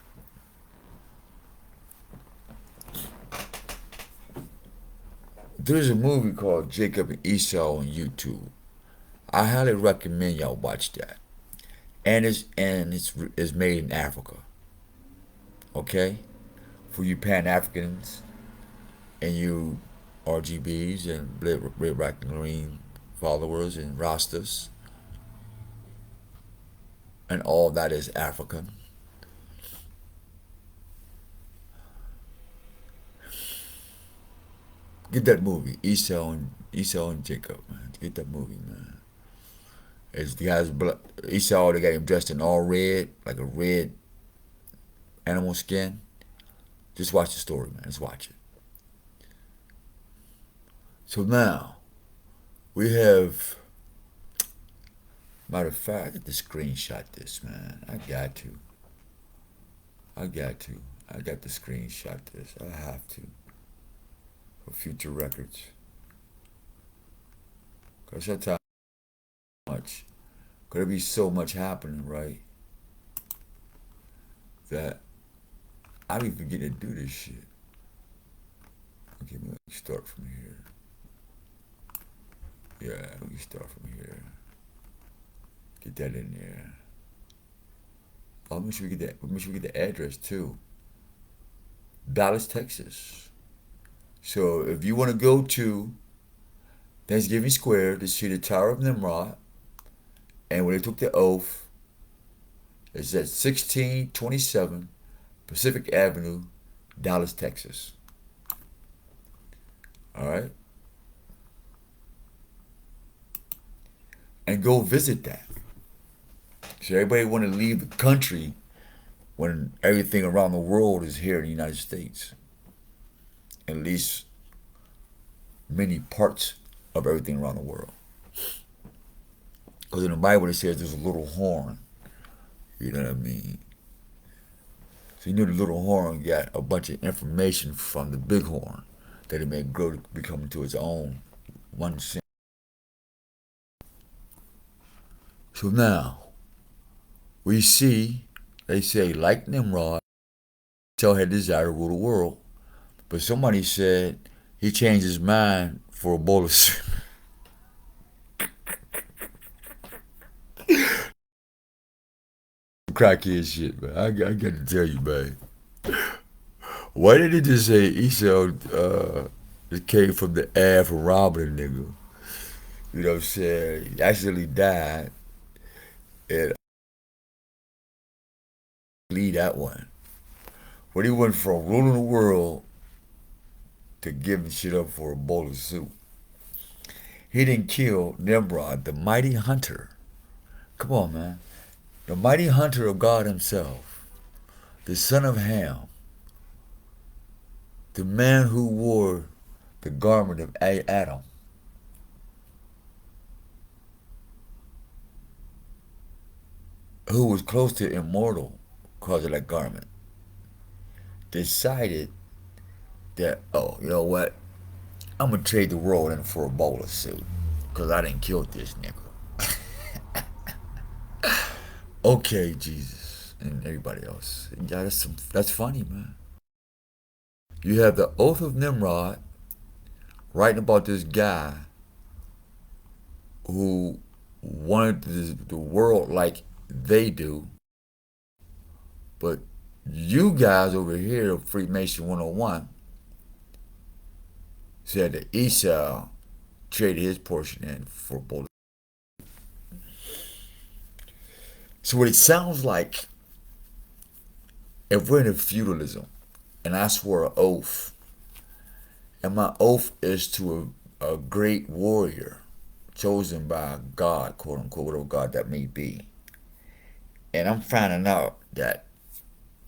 There's a movie called Jacob and Esau on YouTube. I highly recommend y'all watch that. And it's made in Africa. Okay? For you Pan-Africans and you RGBs and Red, Black, and Green followers and Rastas and all that is African. Get that movie, Esau and Jacob, man. Get that movie, man. It's the guys, Esau, they got him dressed in all red, like a red animal skin. Just watch the story, man. Just watch it. So now, we have, matter of fact, I got to screenshot this, man. I got to. I got to screenshot this. I have to. For future records. Because that's how much. Could be so much happening, right? That I be forgetting to do this shit. Okay, let me start from here. Yeah, let me start from here. Get that in there. Oh, make sure we get that. Make sure we get the address too. Dallas, Texas. So if you want to go to Thanksgiving Square to see the Tower of Nimrod, and when they took the oath, it's at 1627 Pacific Avenue, Dallas, Texas. All right? And go visit that. So everybody want to leave the country when everything around the world is here in the United States. At least many parts of everything around the world. Because in the Bible it says there's a little horn. You know what I mean? So you know the little horn got a bunch of information from the big horn that it may grow to become to its own one cent. So now, we see, they say, like Nimrod, still had desire to rule the world. But somebody said he changed his mind for a bowl of soup. Crackhead shit, man. I got to tell you, man. Why did he just say Esau it came from the air from robbing a nigga? You know what I'm saying? He actually died and lead that one. When he went from ruling the world to giving shit up for a bowl of soup. He didn't kill Nimrod, the mighty hunter. Come on, man. The mighty hunter of God himself, the son of Ham, the man who wore the garment of Adam, who was close to immortal because of that garment, decided that, oh, you know what? I'm going to trade the world in for a bowl of soup because I didn't kill this nigga. Okay, Jesus and everybody else. Yeah, that's funny, man. You have the oath of Nimrod writing about this guy who wanted the world like they do, but you guys over here, Freemason 101, said that Esau traded his portion in for both. So what it sounds like, if we're in a feudalism, and I swore an oath, and my oath is to a great warrior chosen by God, quote unquote, whatever God that may be, and I'm finding out that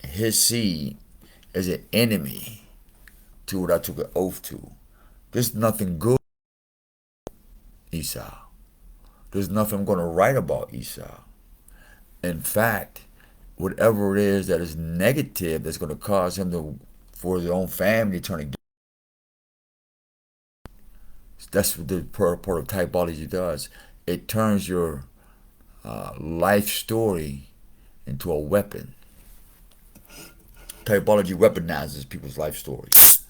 his seed is an enemy to what I took an oath to. There's nothing good Esau. There's nothing I'm going to write about Esau. In fact, whatever it is that is negative that's going to cause him to, for his own family, to turn against. That's what the part of typology does. It turns your life story into a weapon. Typology weaponizes people's life stories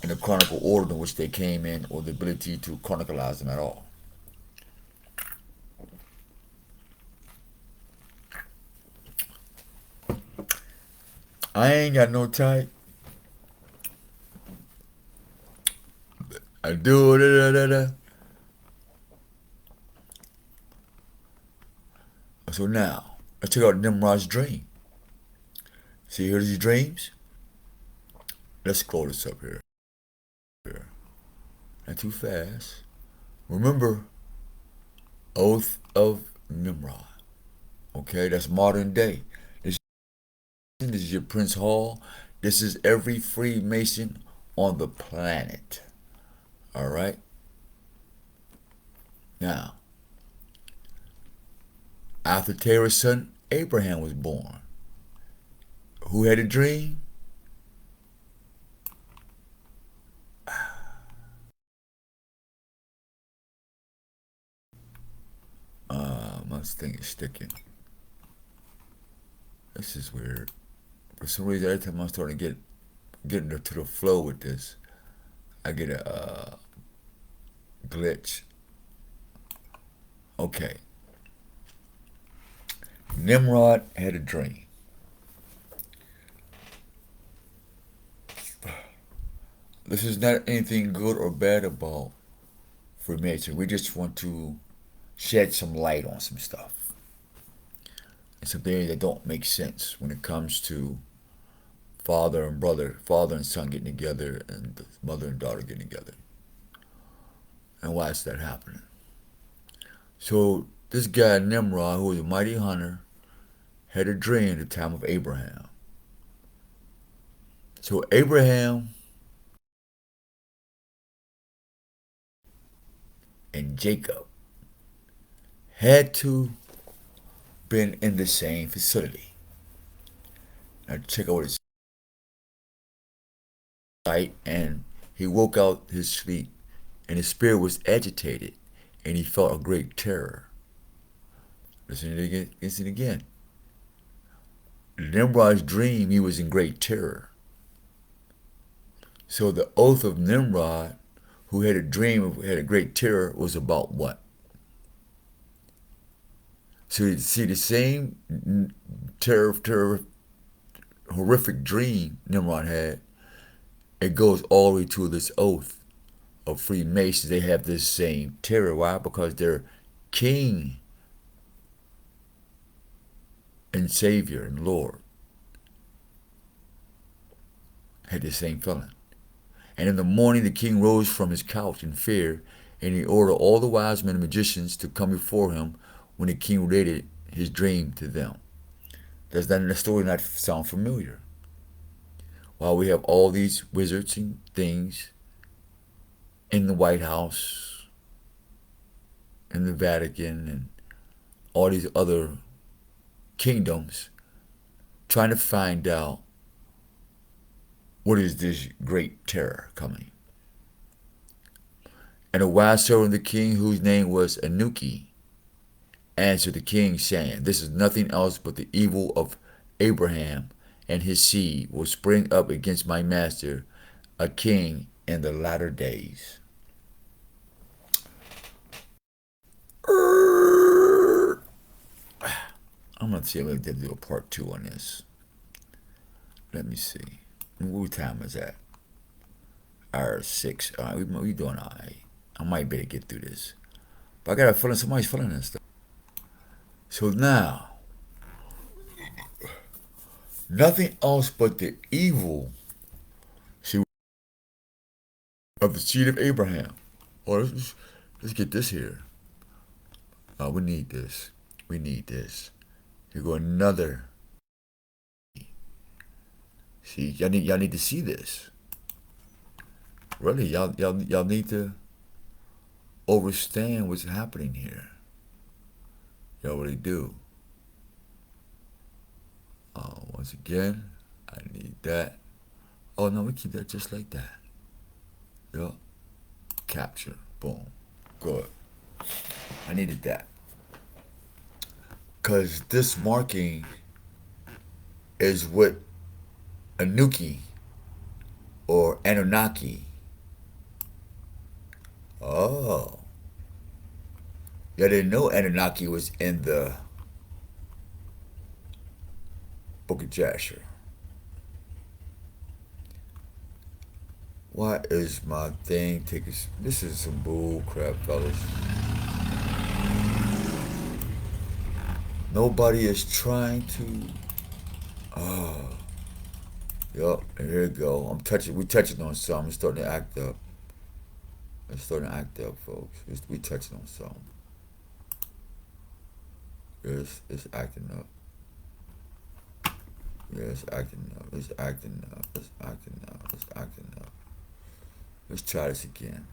in the chronicle order in which they came in, or the ability to chronicleize them at all. I ain't got no type. I do da. So now, let's check out Nimrod's dream. See, here's his dreams. Let's scroll this up here. Not too fast. Remember, Oath of Nimrod. Okay, that's modern day. This is your Prince Hall. This is every Freemason on the planet. All right. Now, after Terah's son Abraham was born, who had a dream? My thing is sticking. This is weird. For some reason, every time I'm starting to get into the flow with this, I get a glitch. Okay. Nimrod had a dream. This is not anything good or bad about Freemason. We just want to shed some light on some stuff. And some things that don't make sense when it comes to father and brother, father and son getting together, and mother and daughter getting together. And why is that happening? So this guy Nimrod, who was a mighty hunter, had a dream at the time of Abraham. So Abraham and Jacob had to been in the same facility. Now check out his sight, and he woke out his sleep, and his spirit was agitated, and he felt a great terror. Listen again. Nimrod's dream, he was in great terror. So the oath of Nimrod, who had a dream, had a great terror, was about what? So you see the same terror, horrific dream Nimrod had. It goes all the way to this oath of Freemasons. They have this same terror. Why? Because their king and savior and Lord had the same feeling. And in the morning the king rose from his couch in fear, and he ordered all the wise men and magicians to come before him when the king related his dream to them. Does that story not sound familiar? While we have all these wizards and things in the White House, in the Vatican, and all these other kingdoms trying to find out what is this great terror coming. And a wise servant of the king, whose name was Anuki, answered the king, saying, "This is nothing else but the evil of Abraham, and his seed will spring up against my master, a king in the latter days." I'm going to see if I can do a part 2 on this. Let me see. What time is that? Hour 6. All right, we doing all right. I might be able to get through this. But I got a feeling somebody's feeling this stuff. So now, nothing else but the evil of the seed of Abraham. Oh, let's get this here. We need this. We need this. Here go another. See, y'all need to see this. Really, y'all need to understand what's happening here. Y'all really do. Once again, I need that. Oh no, we keep that just like that. Yup. Capture. Boom. Good. I needed that. Because this marking is what Anuki or Anunnaki. Oh. Y'all didn't know Anunnaki was in the Book of Jasher. Why is my thing taking... This is some bull crap, fellas. Nobody is trying to... Oh. Yup, and here we go. We're touching on something. It's starting to act up. It's starting to act up, folks. We touching on something. It's acting up. Yeah, it's acting up. It's acting up. It's acting up. It's acting up. Let's try this again.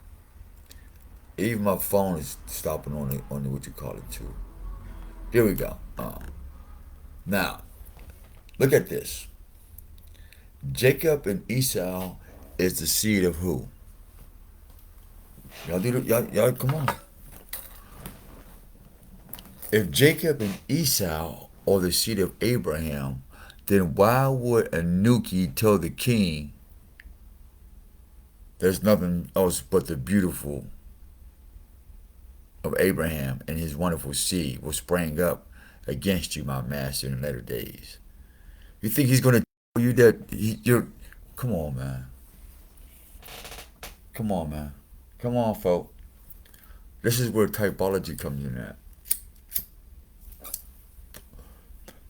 Even my phone is stopping on the what you call it too. Here we go. Now, look at this. Jacob and Esau is the seed of who? Y'all come on. If Jacob and Esau are the seed of Abraham, then why would Anuki tell the king there's nothing else but the beautiful of Abraham and his wonderful seed will spring up against you, my master, in the latter days? You think he's going to tell you that you're... Come on, man. Come on, man. Come on, folks. This is where typology comes in at.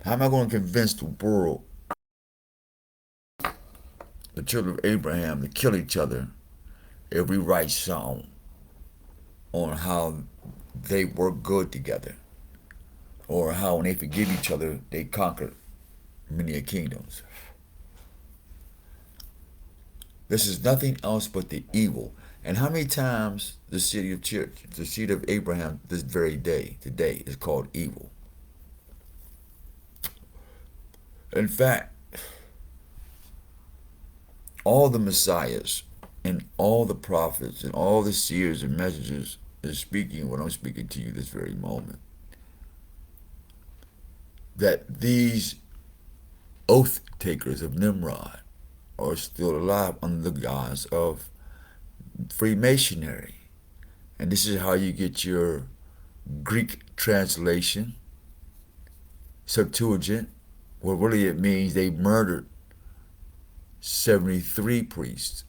How am I going to convince the world, the children of Abraham, to kill each other if we write something on how they work good together, or how when they forgive each other, they conquer many kingdoms? This is nothing else but the evil. And how many times the seed of church, the seed of Abraham, this very day, today, is called evil? In fact, all the messiahs and all the prophets and all the seers and messengers is speaking what I'm speaking to you this very moment. That these oath takers of Nimrod are still alive under the guise of Freemasonry. And this is how you get your Greek translation, Septuagint, where really it means they murdered 73 priests.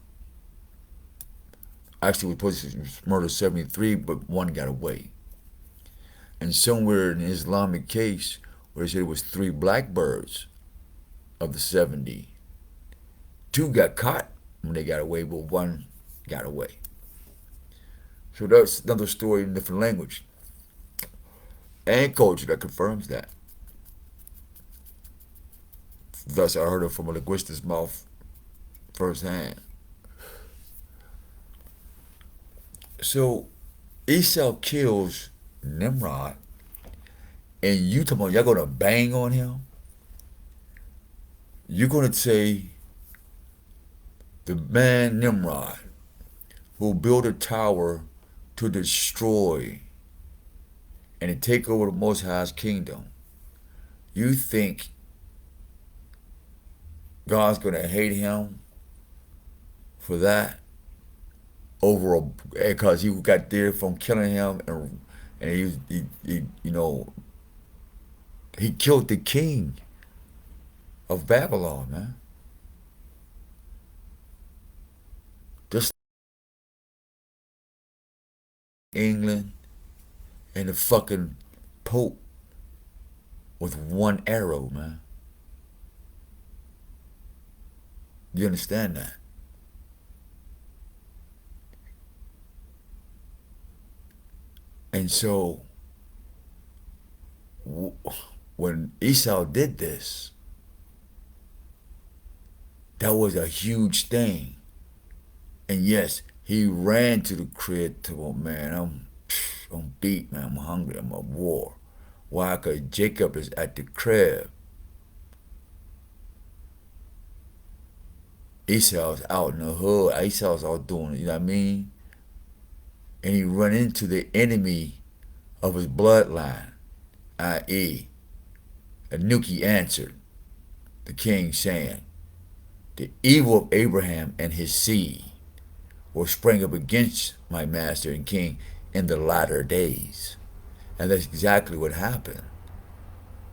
Actually, we were supposed to murder 73, but one got away. And somewhere in the Islamic case, where they said it was 3 blackbirds of the 70, 2 got caught when they got away, but 1 got away. So that's another story in a different language and culture that confirms that. Thus, I heard it from a linguist's mouth firsthand. So, Esau kills Nimrod, and you talking about y'all gonna bang on him? You're gonna say the man Nimrod who built a tower to destroy and to take over the Most High's kingdom. You think God's gonna hate him for that? Over because he got there from killing him, and he you know, he killed the king of Babylon, man. Just England and the fucking Pope with 1 arrow, man. You understand that? And so, when Esau did this, that was a huge thing. And yes, he ran to the crib to, oh man, I'm beat, man, I'm hungry, I'm at war. Why? Because Jacob is at the crib. Esau's out in the hood. Esau's out doing it, you know what I mean? And he run into the enemy of his bloodline, i.e., Anuki answered the king, saying, the evil of Abraham and his seed will spring up against my master and king in the latter days. And that's exactly what happened.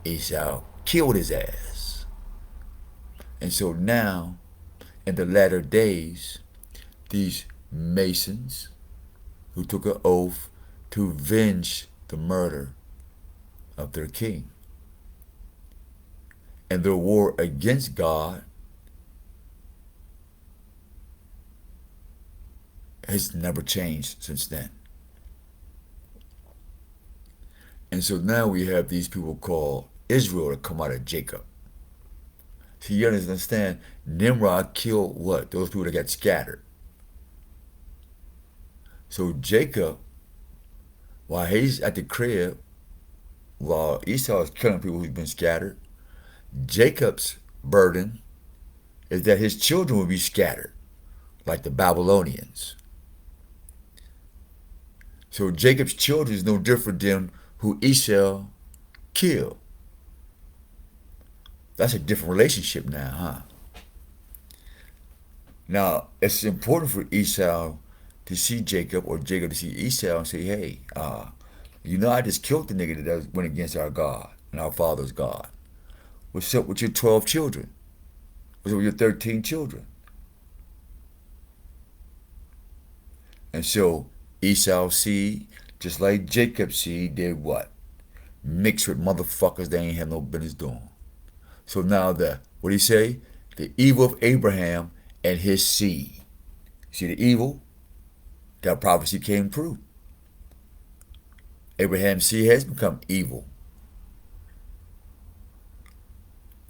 Esau killed his ass. And so now, in the latter days, these Masons who took an oath to avenge the murder of their king and their war against God has never changed since then. And so now we have these people called Israel that come out of Jacob. So you understand, Nimrod killed what? Those people that got scattered. So Jacob, while he's at the crib, while Esau is killing people who've been scattered, Jacob's burden is that his children will be scattered, like the Babylonians. So Jacob's children is no different than who Esau killed. That's a different relationship now, huh? Now, it's important for Esau to see Jacob, or Jacob to see Esau and say, hey, you know I just killed the nigga that went against our God and our father's God. What's up with your 12 children? What's up with your 13 children? And so Esau's seed, just like Jacob's seed, did what? Mix with motherfuckers they ain't have no business doing. So now what do you say? The evil of Abraham and his seed. See the evil? That prophecy came true. Abraham's seed has become evil.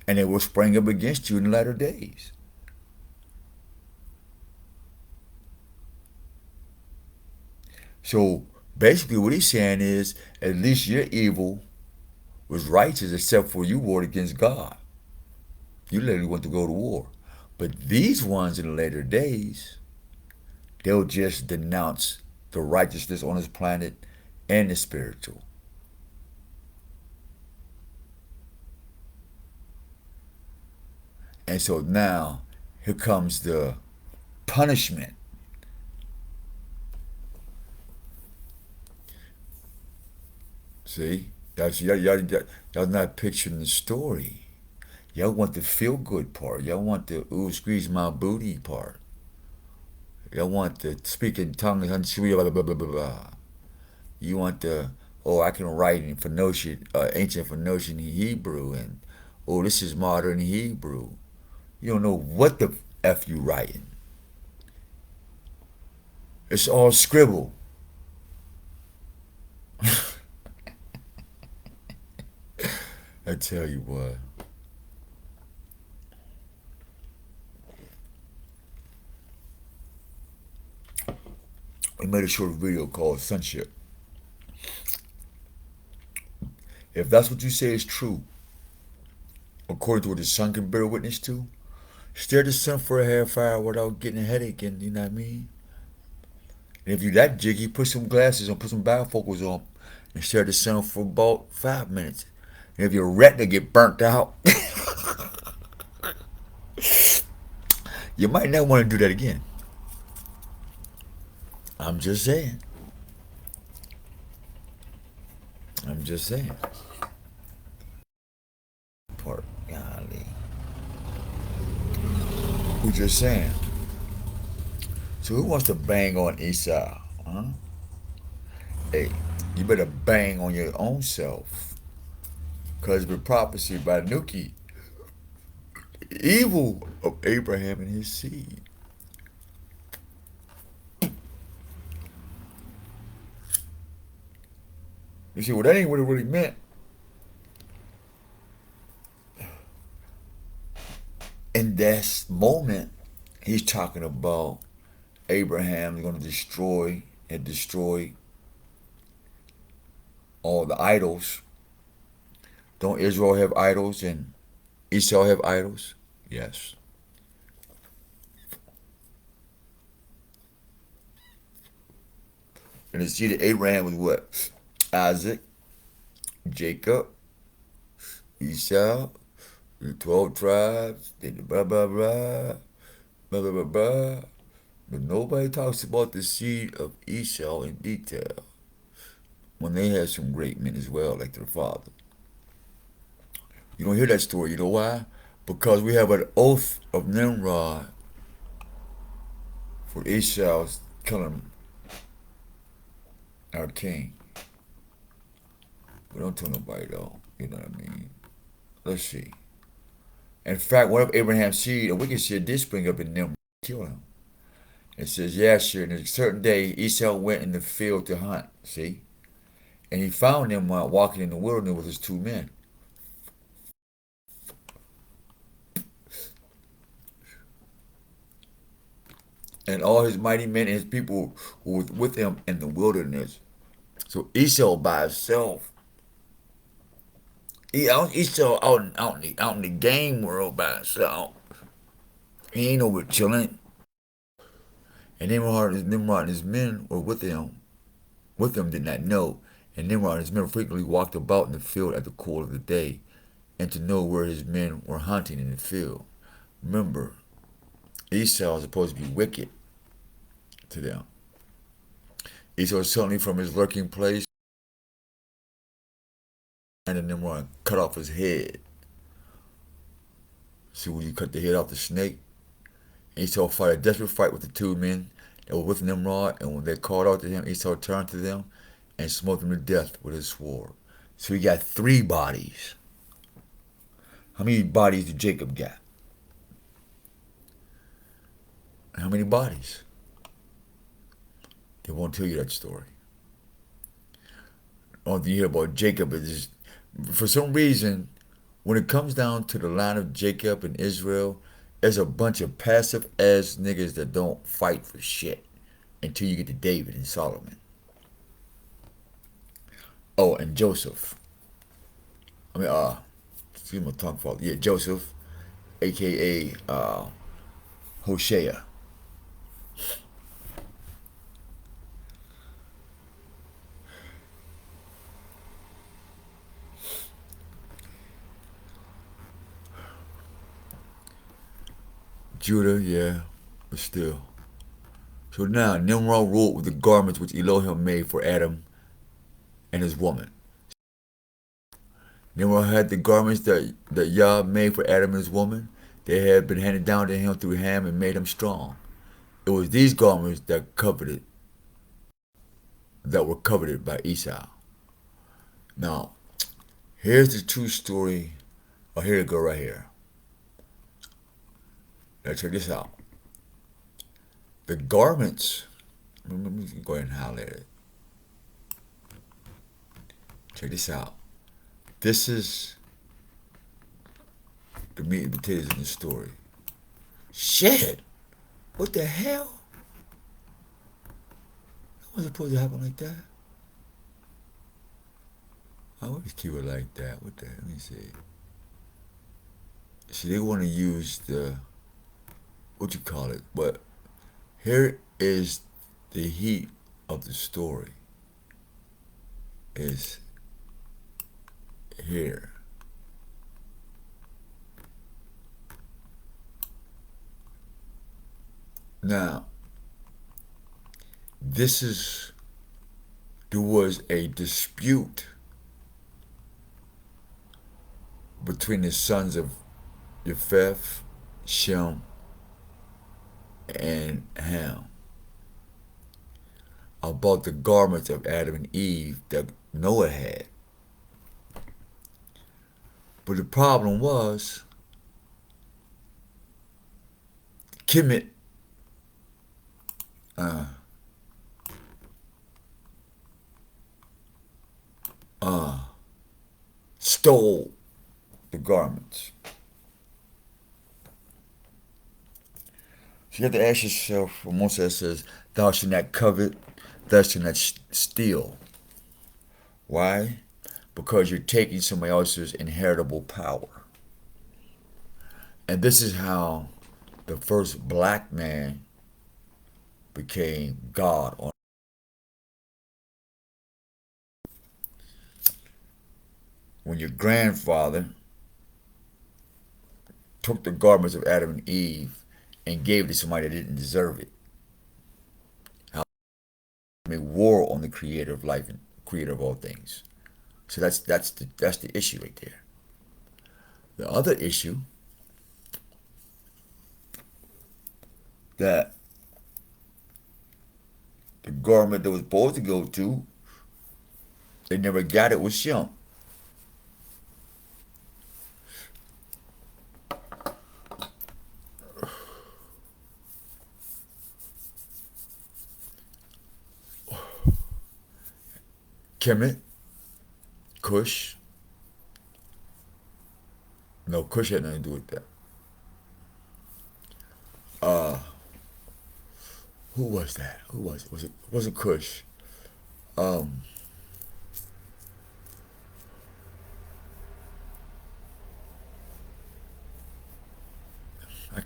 And it will spring up against you in the latter days. So basically what he's saying is, at least your evil was righteous except for you warred against God. You literally went to go to war. But these ones in the later days, they'll just denounce the righteousness on this planet and the spiritual. And so now, here comes the punishment. See? Y'all not picturing the story. Y'all want the feel good part. Y'all want the ooh, squeeze my booty part. Y'all want the speak in tongues, blah, blah, blah, blah, blah. You want the, oh, I can write in Phoenician, ancient Phoenician Hebrew, and oh, this is modern Hebrew. You don't know what the F you writing. It's all scribble. I tell you what. We made a short video called Sonship. If that's what you say is true, according to what the sun can bear witness to, stare at the sun for a half hour without getting a headache, and you know what I mean? And if you're that jiggy, put some glasses on, put some bifocals on, and stare at the sun for about 5 minutes. And if your retina get burnt out, you might not want to do that again. I'm just saying. I'm just saying. Part, golly. We're just saying. So who wants to bang on Esau? Huh? Hey, you better bang on your own self. Because with prophecy by Nuki, evil of Abraham and his seed. You see, well, that ain't what it really meant. In that moment, he's talking about Abraham is going to destroy all the idols. Don't Israel have idols and Esau have idols? Yes. And the seed of Abraham was what? Isaac, Jacob, Esau, the 12 tribes, then the blah, blah, blah, blah, blah, blah, blah. But nobody talks about the seed of Esau in detail when they had some great men as well, like their father. You don't hear that story. You know why? Because we have an oath of Nimrod for Esau's killing our king. We don't tell nobody though. You know what I mean? Let's see. In fact, one of Abraham's seed, a wicked seed, did spring up in Nimrod to kill him. It says, yeah, sure. And a certain day, Esau went in the field to hunt. See? And he found Nimrod walking in the wilderness with his 2 men. And all his mighty men and his people who were with him in the wilderness. So Esau by himself. Esau out in the game world by himself. He ain't over chilling. And Nimrod and his men were with him. With him did not know. And Nimrod and his men frequently walked about in the field at the cool of the day, and to know where his men were hunting in the field. Remember, Esau is supposed to be wicked to them. Esau suddenly from his lurking place, and Nimrod cut off his head. See when you cut the head off the snake? Esau fought a desperate fight with the 2 men that were with Nimrod, and when they called out to him, Esau turned to them and smote them to death with his sword. So he got 3 bodies. How many bodies did Jacob got? How many bodies? They won't tell you that story. The only thing you hear about Jacob is, for some reason, when it comes down to the line of Jacob and Israel, there's a bunch of passive ass niggas that don't fight for shit until you get to David and Solomon. Oh, and Joseph. Excuse my tongue fault. Yeah, Joseph, aka Hosea. Judah, yeah, but still. So now Nimrod ruled with the garments which Elohim made for Adam and his woman. Nimrod had the garments that Yah made for Adam and his woman. They had been handed down to him through Ham and made him strong. It was these garments that were coveted by Esau. Now, here's the true story. Oh, here it go right here. Now check this out. The garments. Let me go ahead and highlight it. Check this out. This is the meat and potatoes in the story. Shit! What the hell? That wasn't supposed to happen like that. I always keep it like that. What the hell? Let me see. See, they want to use what you call it, but here is the heat of the story. Is here. Now, there was a dispute between the sons of Japheth, Shem, and Ham about the garments of Adam and Eve that Noah had. But the problem was, Kemet stole the garments. So you have to ask yourself, when Moses says, thou shalt not covet, thou shalt not steal. Why? Because you're taking somebody else's inheritable power. And this is how the first black man became God on. When your grandfather took the garments of Adam and Eve and gave it to somebody that didn't deserve it. How they war on the creator of life and creator of all things. So that's the issue right there. The other issue that the garment that was supposed to go to, they never got it, was Shem. Kemet, Cush. No, Cush had nothing to do with that. Who was that? Who was it? Wasn't Cush? I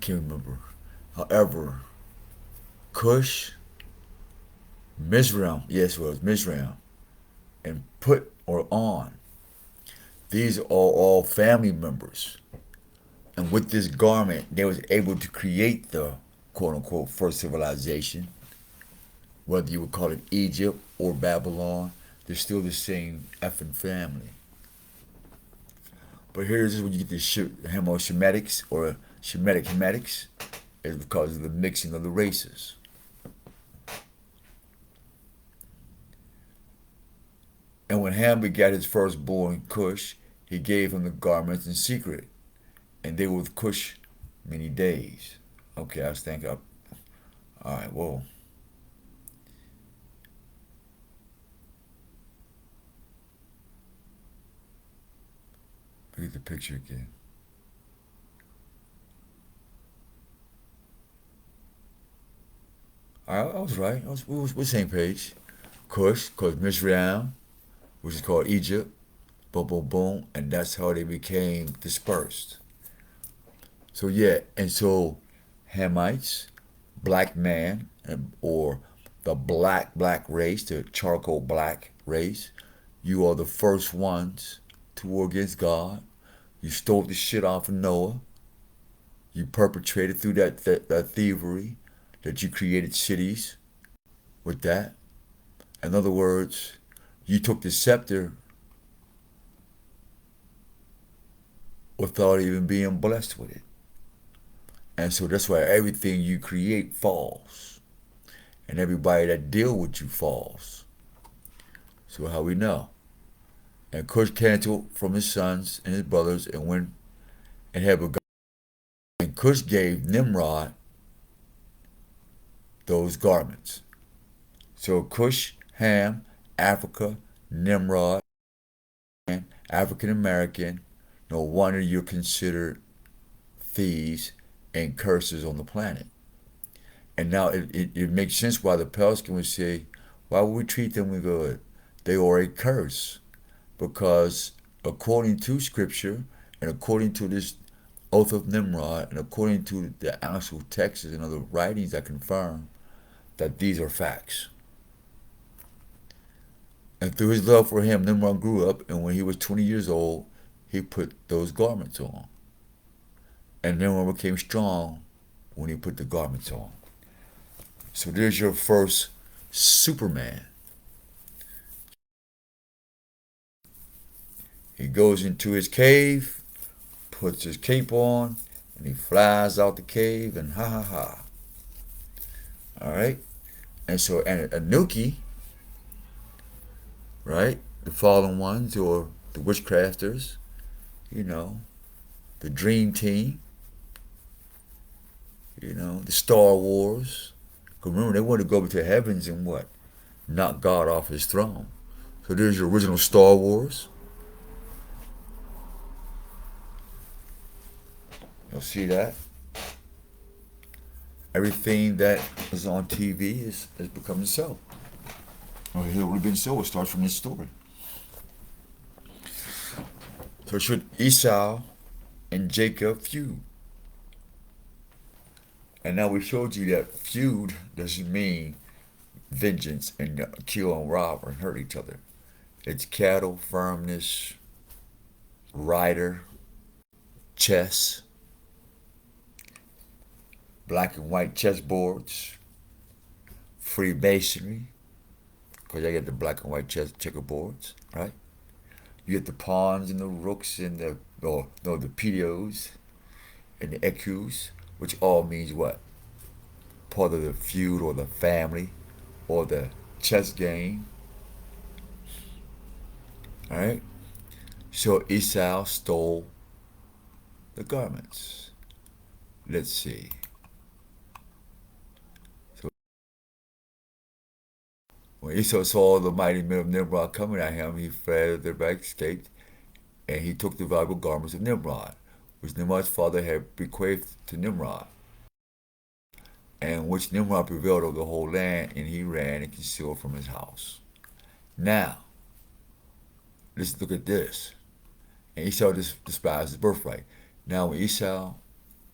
can't remember. However, Cush, Mizraim, yes, it was Mizraim, and Put or On. These are all family members. And with this garment, they was able to create the quote-unquote first civilization. Whether you would call it Egypt or Babylon, they're still the same effing family. But here's when you get the Hemo-Shemitics or Shemitic-Hemitics, is because of the mixing of the races. And when Ham begat his firstborn Cush, he gave him the garments in secret, and they were with Cush many days. Okay, I was thinking, all right, whoa. Look at the picture again. I was right. We're the same page. Cush, called Mizraim, which is called Egypt. Boom, boom, boom. And that's how they became dispersed. So, yeah. And so, Hamites, black man, or the black race, the charcoal black race, you are the first ones to war against God. You stole the shit off of Noah. You perpetrated through that thievery, that you created cities with that. In other words, you took the scepter without even being blessed with it. And so that's why everything you create falls. And everybody that deal with you falls. So how we know? And Cush canceled from his sons and his brothers and went and had begun. And Cush gave Nimrod those garments. So Cush, Ham, Africa, Nimrod, African American. No wonder you're considered thieves and curses on the planet. And now it makes sense why the Pelican would say, why would we treat them good? They are a curse. Because according to Scripture and according to this oath of Nimrod and according to the actual texts and other writings that confirm that these are facts. And through his love for him, Nimrod grew up, and when he was 20 years old, he put those garments on. And Nimrod became strong when he put the garments on. So there's your first Superman. He goes into his cave, puts his cape on, and he flies out the cave, and ha ha ha. All right? And so, and Anuki, right? The fallen ones or the witchcrafters, you know, the dream team, you know, the Star Wars. Because remember, they wanted to go to heavens and what? Knock God off his throne. So there's your original Star Wars. You'll see that. Everything that is on TV is becoming so. Or it would have been so. It starts from this story. So should Esau and Jacob feud? And now we showed you that feud doesn't mean vengeance and kill and rob and hurt each other. It's cattle, firmness, rider, chess, black and white chessboards, Freemasonry, because I get the black and white checkerboards, right? You get the pawns and the rooks and the PDOs and the EQs, which all means what? Part of the feud or the family or the chess game. All right? So Esau stole the garments. Let's see. So when Esau saw the mighty men of Nimrod coming at him, he fled, thereby escaped, and he took the valuable garments of Nimrod, which Nimrod's father had bequeathed to Nimrod, and which Nimrod prevailed over the whole land, and he ran and concealed from his house. Now, let's look at this. And Esau despised his birthright. Now, when Esau,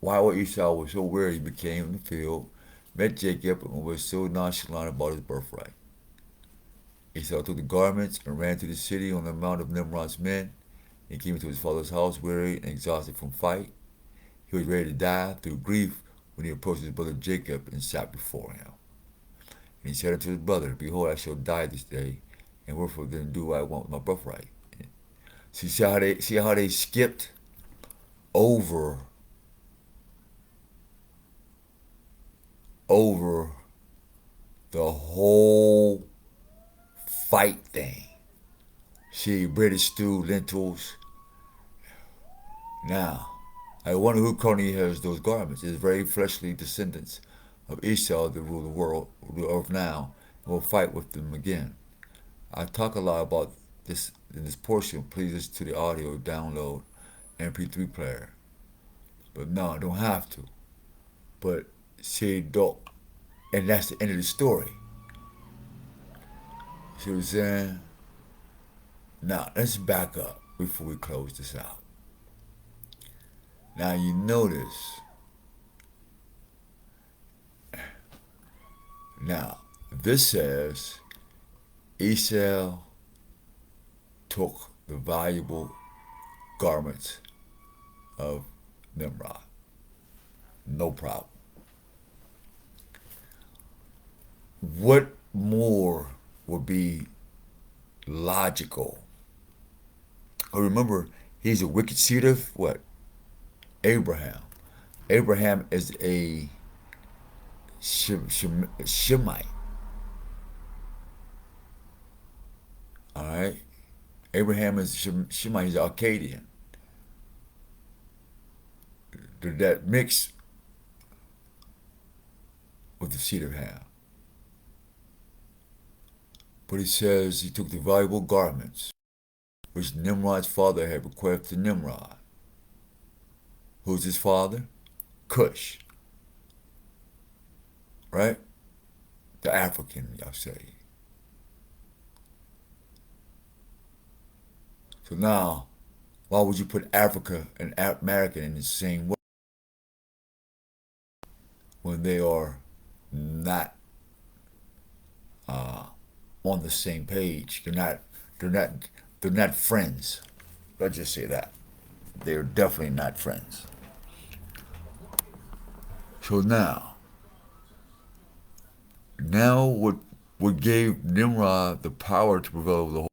while Esau was so weary, he became in the field, met Jacob, and was so nonchalant about his birthright. Esau took the garments and ran to the city on the mount of Nimrod's men. He came into his father's house weary and exhausted from fight. He was ready to die through grief when he approached his brother Jacob and sat before him. And he said unto his brother, Behold, I shall die this day, and wherefore then do I want my birthright? See how they skipped over the whole fight thing. See, British stew, lentils. Now, I wonder who currently has those garments. It's very fleshly descendants of Esau that rule the world, rule the earth now, and will fight with them again. I talk a lot about this in this portion. Please listen to the audio download MP3 player. But no, I don't have to. But see, don't. And that's the end of the story. See what I'm saying? Now, let's back up before we close this out. Now, you notice. Now, this says Esau took the valuable garments of Nimrod. No problem. What more would be logical? Oh, remember, he's a wicked seed of what? Abraham. Abraham is a Shemite. All right. Abraham is Shemite. He's Akkadian. That mix with the seed of Ham. But he says he took the valuable garments which Nimrod's father had bequeathed to Nimrod. Who's his father? Cush. Right? The African, y'all say. So now, why would you put Africa and American in the same way when they are not on the same page? They're not they're not friends. Let's just say that. They're definitely not friends. So now what gave Nimrod the power to prevail over the whole.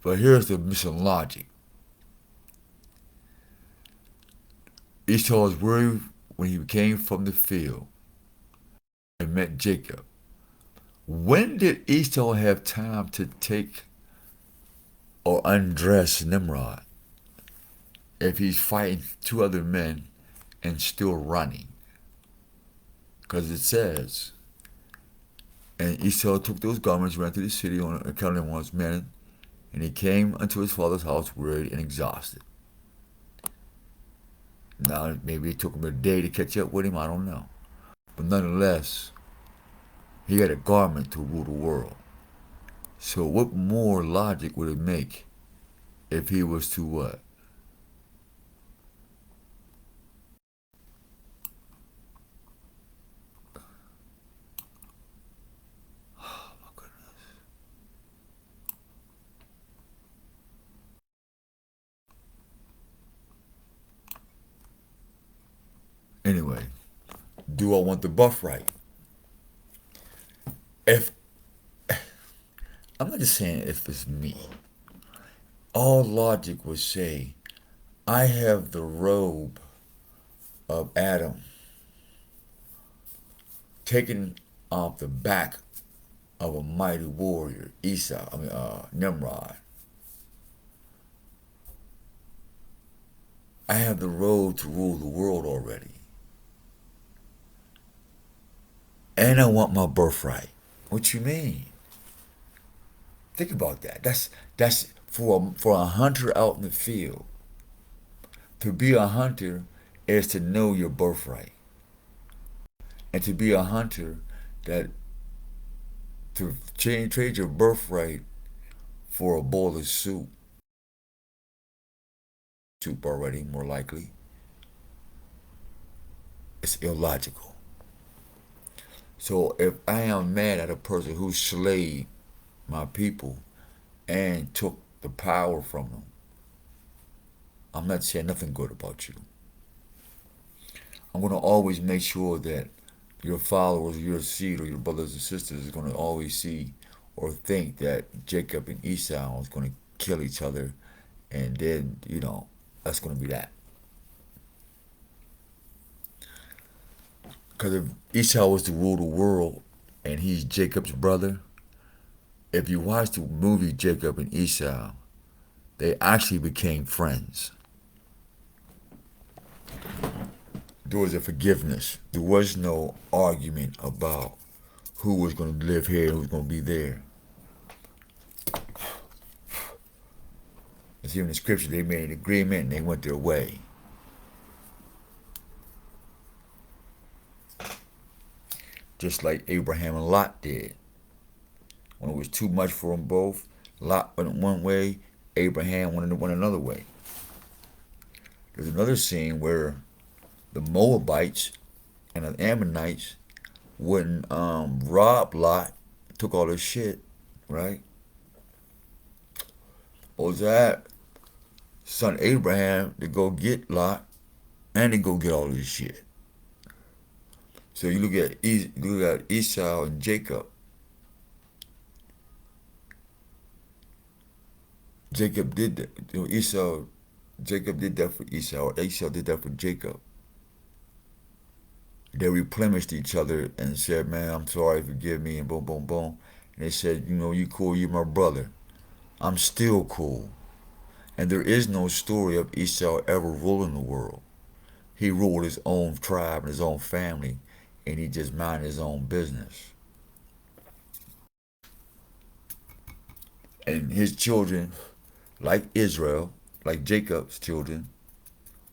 But here's the missing logic. Esau was worried when he came from the field and met Jacob. When did Esau have time to take or undress Nimrod if he's fighting two other men and still running? Because it says, and Esau took those garments, ran to the city on account of his men, and he came unto his father's house wearied and exhausted. Now, maybe it took him a day to catch up with him, I don't know. But nonetheless, he had a garment to rule the world. So what more logic would it make if he was to what? Oh my goodness. Anyway, do I want the buff right? If I'm not just saying if it's me. All logic would say, I have the robe of Adam taken off the back of a mighty warrior, Nimrod. I have the robe to rule the world already. And I want my birthright. What you mean? Think about that. That's for a hunter out in the field. To be a hunter is to know your birthright. And to be a hunter, that to trade your birthright for a bowl of soup already, more likely, it's illogical. So if I am mad at a person who slaved my people and took the power from them, I'm not saying nothing good about you. I'm going to always make sure that your followers, your seed, or your brothers and sisters are going to always see or think that Jacob and Esau is going to kill each other, and then, that's going to be that. Because if Esau was to rule the world and he's Jacob's brother, if you watch the movie Jacob and Esau, they actually became friends. There was a forgiveness. There was no argument about who was going to live here, who was going to be there. It's here in the scripture, they made an agreement and they went their way. Just like Abraham and Lot did. When it was too much for them both, Lot went one way, Abraham went another way. There's another scene where the Moabites and the Ammonites wouldn't rob Lot, took all his shit, right? What was that? Son Abraham to go get Lot and they go get all this shit. So you look at Esau and Jacob. Jacob did that. Jacob did that for Esau. Esau did that for Jacob. They replenished each other and said, "Man, I'm sorry, forgive me," and boom, boom, boom. And they said, "You cool, you my brother. I'm still cool." And there is no story of Esau ever ruling the world. He ruled his own tribe and his own family, and he just minded his own business. And his children, like Israel, like Jacob's children,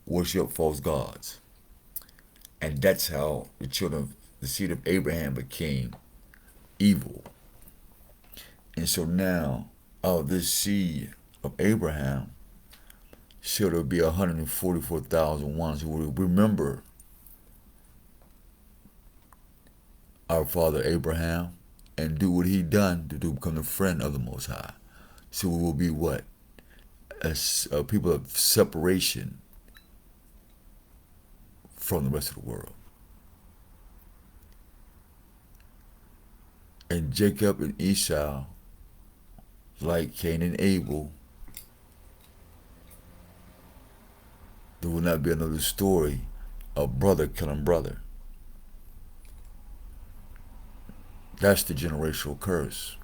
worship false gods. And that's how the seed of Abraham became evil. And so now, out of this seed of Abraham, sure there'll be 144,000 ones who will remember our father Abraham and do what he done to become the friend of the Most High. So we will be what? As people of separation from the rest of the world. And Jacob and Esau, like Cain and Abel, there will not be another story of brother killing brother. That's the generational curse.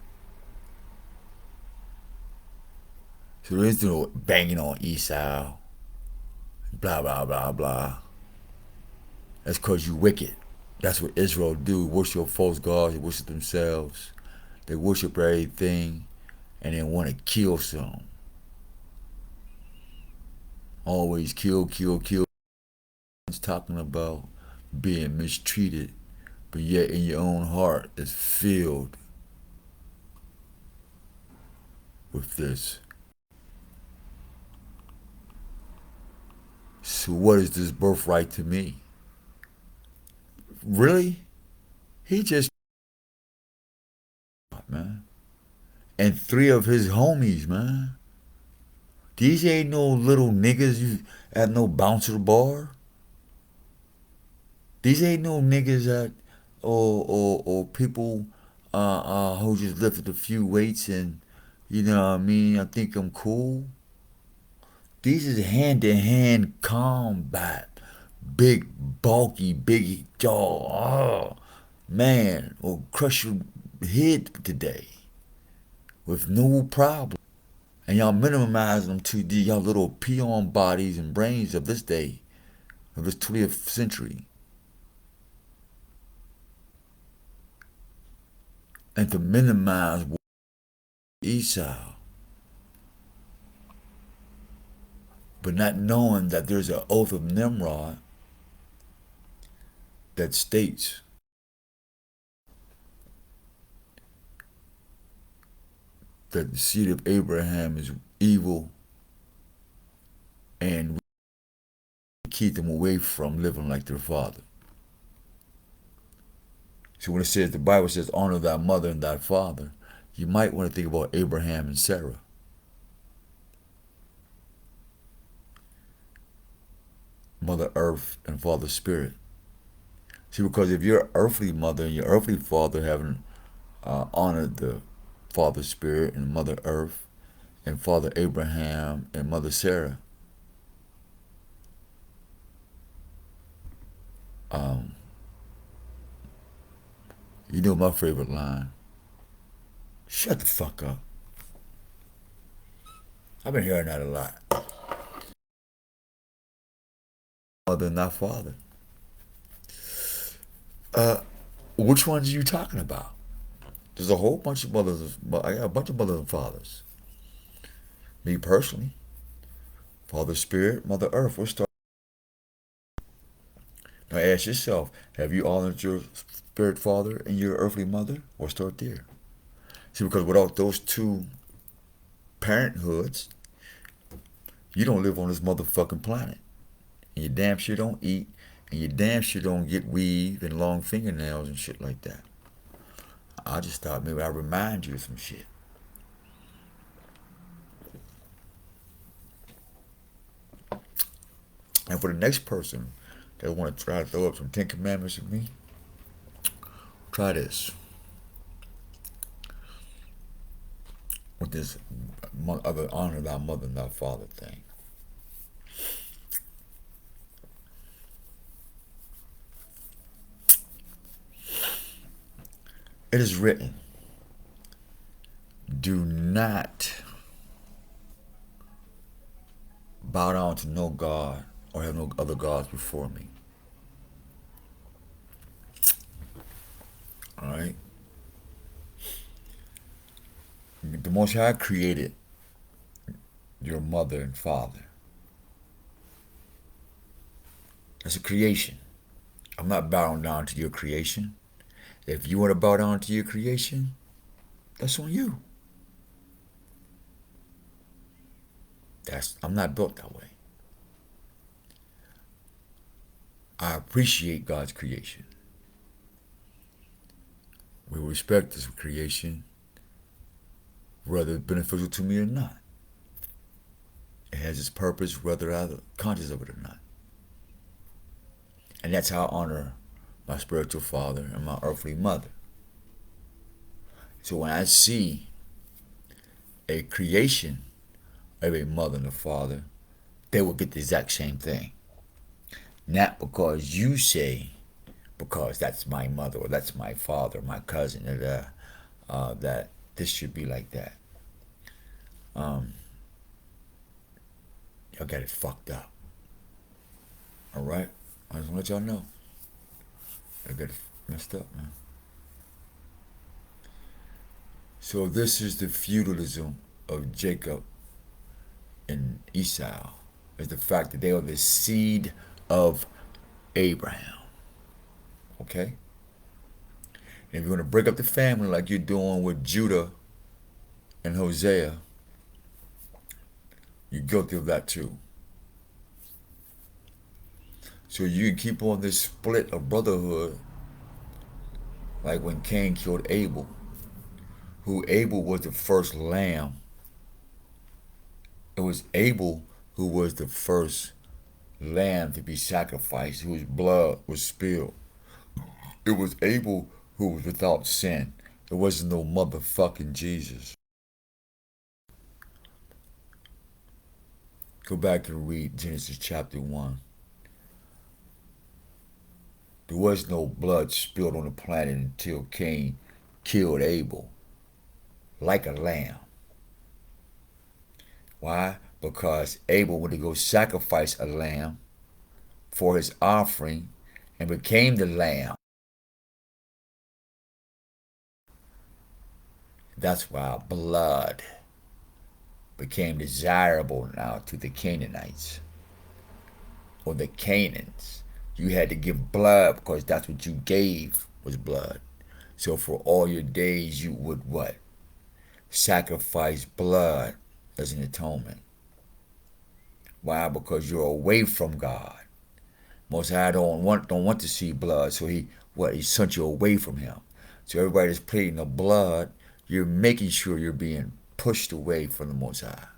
So there is no banging on Esau, blah, blah, blah, blah. That's because you wicked. That's what Israel do. Worship false gods. They worship themselves. They worship everything and they want to kill some. Always kill, kill, kill. It's talking about being mistreated, but yet in your own heart is filled with this. So what is this birthright to me? Really? He just, man. And 3 of his homies, man. These ain't no little niggas you at no bouncer bar. These ain't no niggas that or people who just lifted a few weights and you know what I mean, I think I'm cool. These is hand to hand combat. Big bulky, big jaw. Oh, man, will crush your head today with no problem. And y'all minimize them to y'all little peon bodies and brains of this day, of this 20th century. And to minimize Esau. But not knowing that there's an oath of Nimrod that states that the seed of Abraham is evil and we keep them away from living like their father. So when it says, the Bible says, honor thy mother and thy father, you might want to think about Abraham and Sarah. Mother Earth and Father Spirit. See, because if your earthly mother and your earthly father haven't honored the Father Spirit and Mother Earth and Father Abraham and Mother Sarah, you know my favorite line. Shut the fuck up. I've been hearing that a lot. Mother, not father. Which ones are you talking about? There's a whole bunch of mothers. I got a bunch of mothers and fathers. Me personally, Father Spirit, Mother Earth. We'll start. Now ask yourself, have you honored your spirit father and your earthly mother? Or start there. See, because without those 2 parenthoods, you don't live on this motherfucking planet. And you damn sure don't eat, and you damn sure don't get weave and long fingernails and shit like that. I just thought maybe I'd remind you of some shit. And for the next person that want to try to throw up some Ten Commandments at me, try this with this other honor thy mother and thy father thing. It is written, do not bow down to no God or have no other gods before me. All right? The Most High created your mother and father. That's a creation. I'm not bowing down to your creation. If you want to bow down to your creation, that's on you. I'm not built that way. I appreciate God's creation. We respect this creation, whether it's beneficial to me or not. It has its purpose, whether I'm conscious of it or not. And that's how I honor my spiritual father and my earthly mother. So when I see a creation of a mother and a father, they will get the exact same thing. Not because you say, because that's my mother or that's my father, my cousin, that this should be like that. Y'all got it fucked up. All right? I just want to let y'all know. I got it messed up, man. So this is the feudalism of Jacob and Esau. Is the fact that they are the seed of Abraham. Okay? And if you're going to break up the family like you're doing with Judah and Hosea, you're guilty of that too. So you can keep on this split of brotherhood, like when Cain killed Abel, who Abel was the first lamb. It was Abel who was the first lamb to be sacrificed, whose blood was spilled. It was Abel who was without sin. It wasn't no motherfucking Jesus. Go back and read Genesis chapter 1. There was no blood spilled on the planet until Cain killed Abel like a lamb. Why? Because Abel went to go sacrifice a lamb for his offering and became the lamb. That's why blood became desirable now to the Canaanites or the Canaans. You had to give blood because that's what you gave was blood. So for all your days you would what? Sacrifice blood as an atonement. Why? Because you're away from God. Most High don't want to see blood, so he sent you away from him. So everybody that's pleading the blood, you're making sure you're being pushed away from the Most High.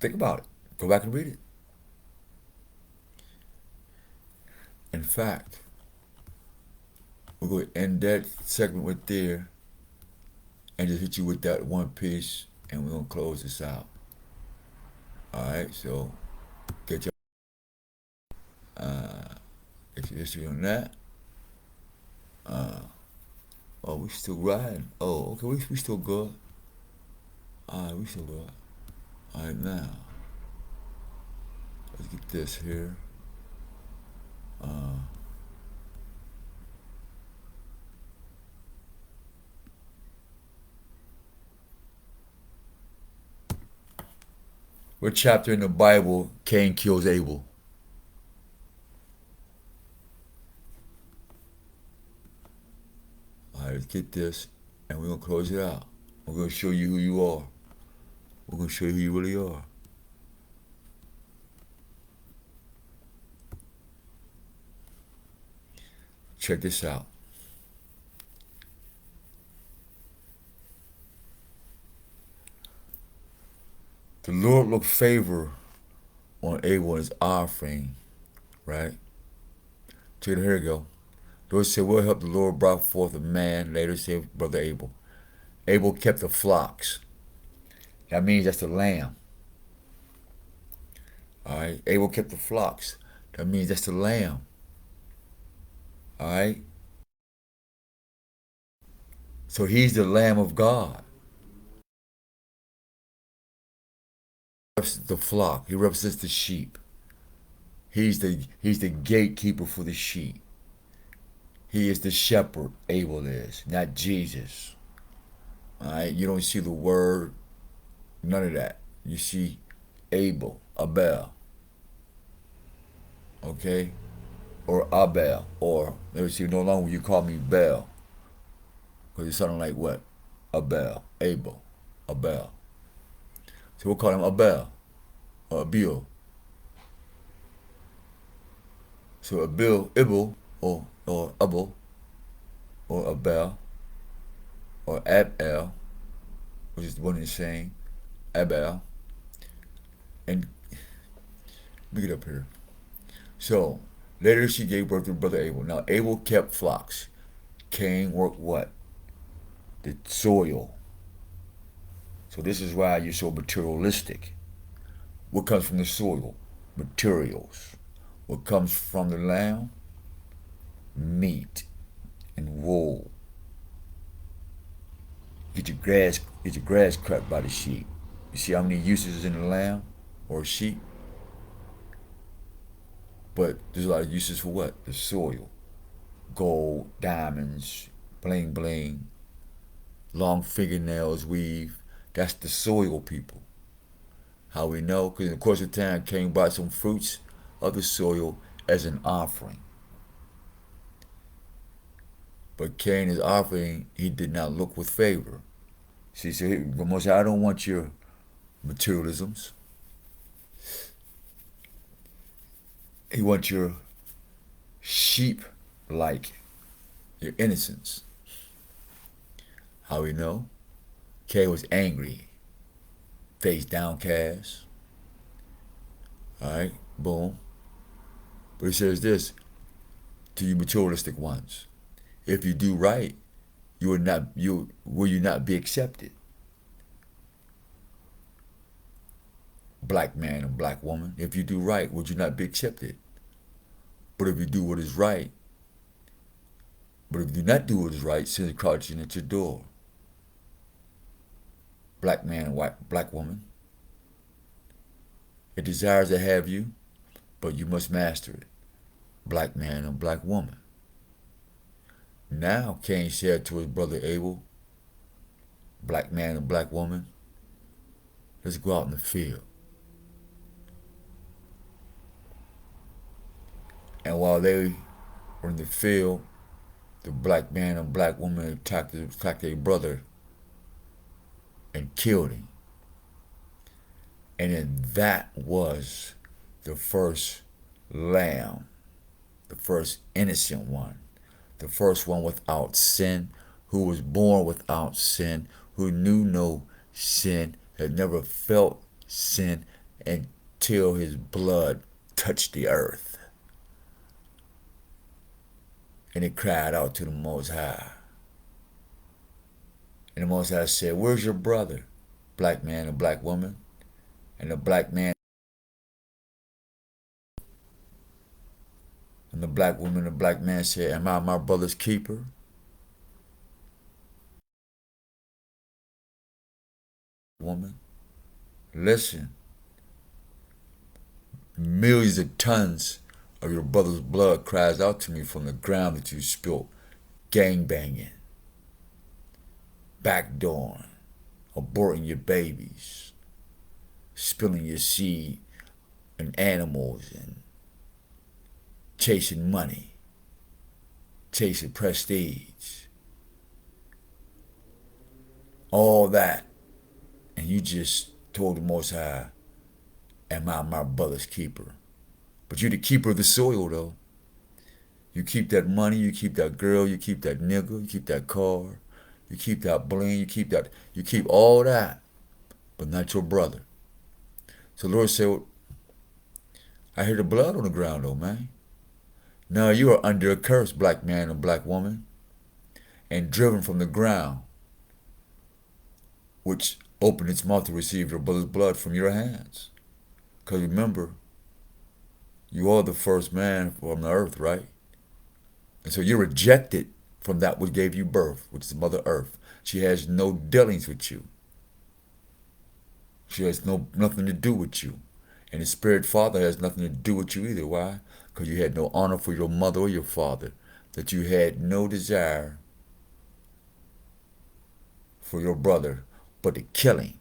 Think about it. Go back and read it. In fact, we're going to end that segment right there and just hit you with that one piece, and we're going to close this out. All right, so get your history on that. Oh, we still riding. Oh, okay, we still good. All right, we still good. All right, now let's get this here. What chapter in the Bible Cain kills Abel? All right, let's get this, and we're going to close it out. We're going to show you who you are. We're going to show you who you really are. Check this out. The Lord looked favor on Abel and his offering, right? Check it, here we go. The Lord said, "What help the Lord brought forth a man," later said brother Abel. Abel kept the flocks. That means that's the lamb. All right. Abel kept the flocks. That means that's the lamb. All right. So he's the Lamb of God. He represents the flock. He represents the sheep. He's the gatekeeper for the sheep. He is the shepherd. Abel is, not Jesus. All right. You don't see the word. None of that. You see Abel, Abel. Okay. Or Abel, or let me see, no longer will you call me Bel, because it sounded like what? Abel, Abel, Abel. So we'll call him Abel, or Abil. So Abil, Ibel, or Abel, or Abel, or Abel, which is one and the same, Abel. And let me get up here. So later she gave birth to brother Abel. Now Abel kept flocks. Cain worked what? The soil. So this is why you're so materialistic. What comes from the soil? Materials. What comes from the lamb? Meat and wool. Get your grass cut by the sheep. You see how many uses is in the lamb or sheep? But there's a lot of uses for what? The soil. Gold, diamonds, bling bling, long fingernails, weave. That's the soil people. How we know? Because in the course of time, Cain brought some fruits of the soil as an offering. But Cain, his offering, he did not look with favor. See, so Most I don't want your materialisms. He wants your sheep-like, your innocence. How we know? Cain was angry, face downcast. All right, boom. But he says this to you materialistic ones: if you do right, will you not be accepted? Black man and black woman, if you do right, would you not be accepted? But if you do what is right, but if you do not do what is right, sin is crouching at your door. Black man and black woman, it desires to have you, but you must master it. Black man and black woman. Now Cain said to his brother Abel, black man and black woman, let's go out in the field. And while they were in the field, the black man and black woman attacked their brother and killed him. And then that was the first lamb, the first innocent one, the first one without sin, who was born without sin, who knew no sin, had never felt sin until his blood touched the earth. And it cried out to the Most High. And the Most High said, where's your brother? Black man and black woman. And the black man and the black woman and the black man said, am I my brother's keeper? Woman, listen. Millions of tons of your brother's blood cries out to me from the ground that you spilt, gangbanging, backdooring, aborting your babies, spilling your seed in animals and chasing money, chasing prestige, all that. And you just told the Most High, am I my brother's keeper? But you're the keeper of the soil, though. You keep that money, you keep that girl, you keep that nigga, you keep that car, you keep that bling, you keep all that, but not your brother. So the Lord said, well, I hear the blood on the ground, though, man. Now you are under a curse, black man and black woman, and driven from the ground, which opened its mouth to receive your brother's blood from your hands. Because remember, you are the first man from the earth, right? And so you're rejected from that which gave you birth, which is Mother Earth. She has no dealings with you. She has nothing to do with you. And the Spirit Father has nothing to do with you either. Why? Because you had no honor for your mother or your father. That you had no desire for your brother but to kill him.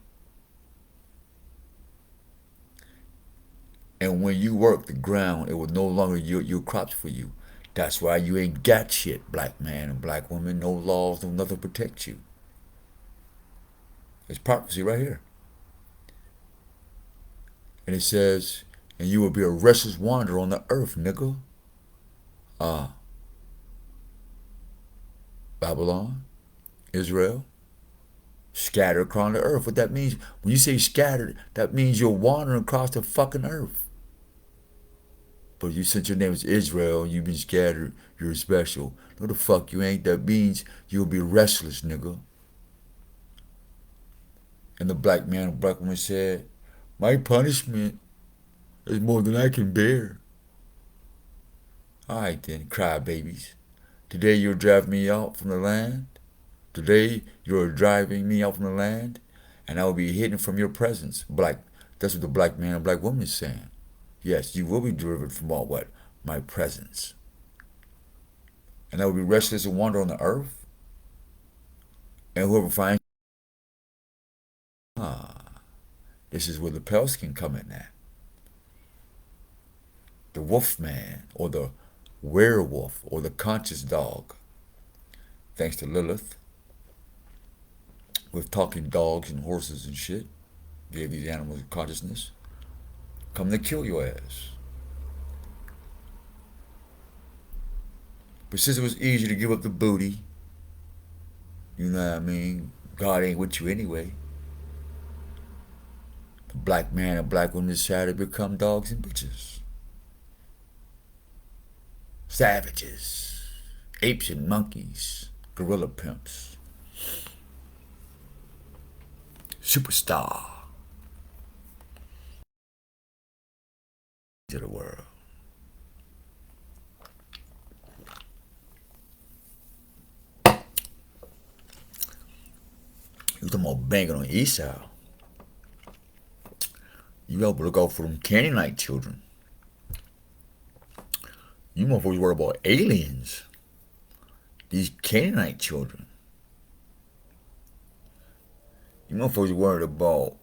And when you worked the ground, it was no longer your crops for you. That's why you ain't got shit, black man and black woman. No laws, no nothing protect you. It's prophecy right here. And it says, and you will be a restless wanderer on the earth, nigga. Babylon, Israel, scattered across the earth. What that means, when you say scattered, that means you're wandering across the fucking earth. But you, since your name is Israel, you've been scattered, you're special. No, the fuck you ain't. That means you'll be restless, nigga. And the black man and black woman said, my punishment is more than I can bear. All right then, crybabies. Today you're driving me out from the land. Today you're driving me out from the land, and I will be hidden from your presence. That's what the black man and black woman is saying. Yes, you will be driven from all what? My presence. And I will be restless and wander on the earth. And whoever finds this is where the Pelskin come in at. The wolf man, or the werewolf, or the conscious dog. Thanks to Lilith. With talking dogs and horses and shit. Gave these animals consciousness. Come to kill your ass. But since it was easy to give up the booty, you know what I mean? God ain't with you anyway. The black man and black woman decided to become dogs and bitches. Savages. Apes and monkeys. Gorilla pimps. Superstar. To the world. You talking about banging on Esau. You gotta look out for them Canaanite children. You motherfuckers worry about aliens. These Canaanite children. You motherfuckers worried about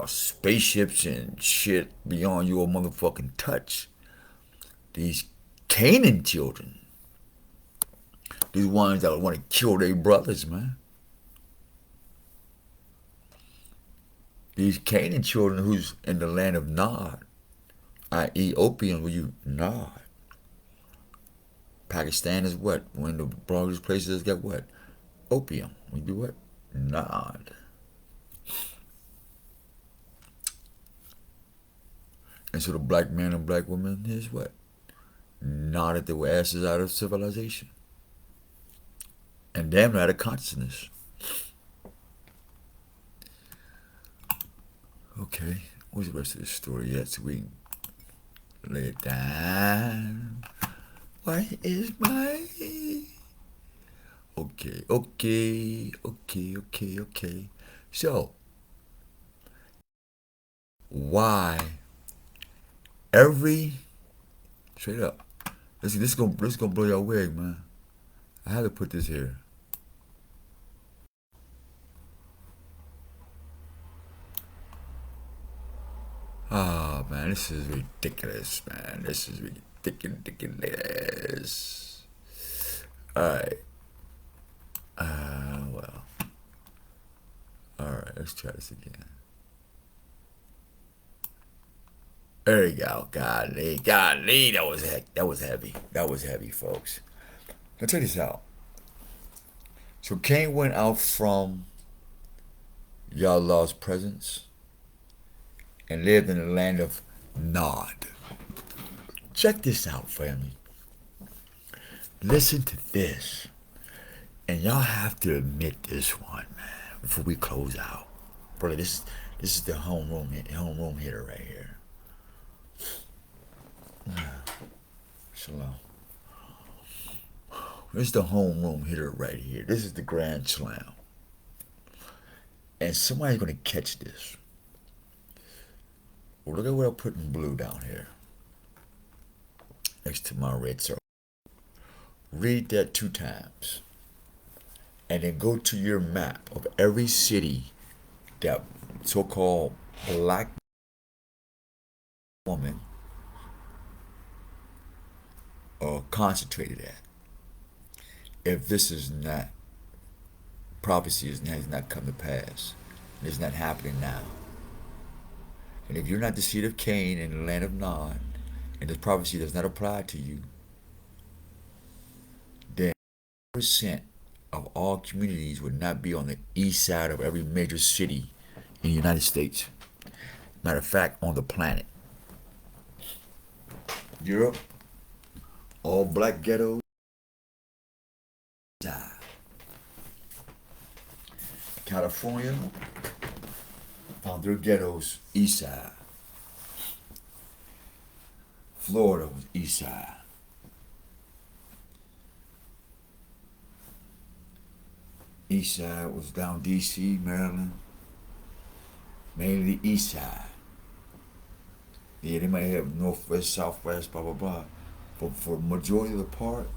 spaceships and shit beyond your motherfucking touch. These Canaan children. These ones that want to kill their brothers, man. These Canaan children who's in the land of Nod, i.e. opium, where you Nod. Pakistan is what? One of the broadest places that got what? Opium. We do what? Nod. And so the black man and black woman is what? Nodded their asses out of civilization. And damn out of consciousness. Okay, what's the rest of the story yet so we can lay it down? What is my... Okay. So, why straight up, this is gonna blow your wig, man. I had to put this here. Oh man, this is ridiculous, man. This is ridiculous. Alright. Well. Alright, let's try this again. There you go. Golly, that was heavy. That was heavy, folks. Now check this out. So Cain went out from Yahweh's presence, and lived in the land of Nod. Check this out, family. Listen to this. And y'all have to admit this one, man, before we close out. Brother, this is the homeroom hitter right here. Shalom. This is the homeroom hitter right here. This is the Grand Slam. And somebody's gonna catch this. Well, look at what I put in blue down here. Next to my red circle. Read that 2 times. And then go to your map of every city that so-called black woman concentrated at. If this is not, prophecy has not come to pass, it is not happening now. And if you're not the seed of Cain in the land of Nod, and this prophecy does not apply to you, then 1% of all communities would not be on the east side of every major city in the United States. Matter of fact, on the planet. Europe, all black ghettos. California found their ghettos east side. Florida was east side. East side was down DC, Maryland. Mainly the east side. Yeah, they might have northwest, southwest, blah, blah, blah. But for the majority of the part,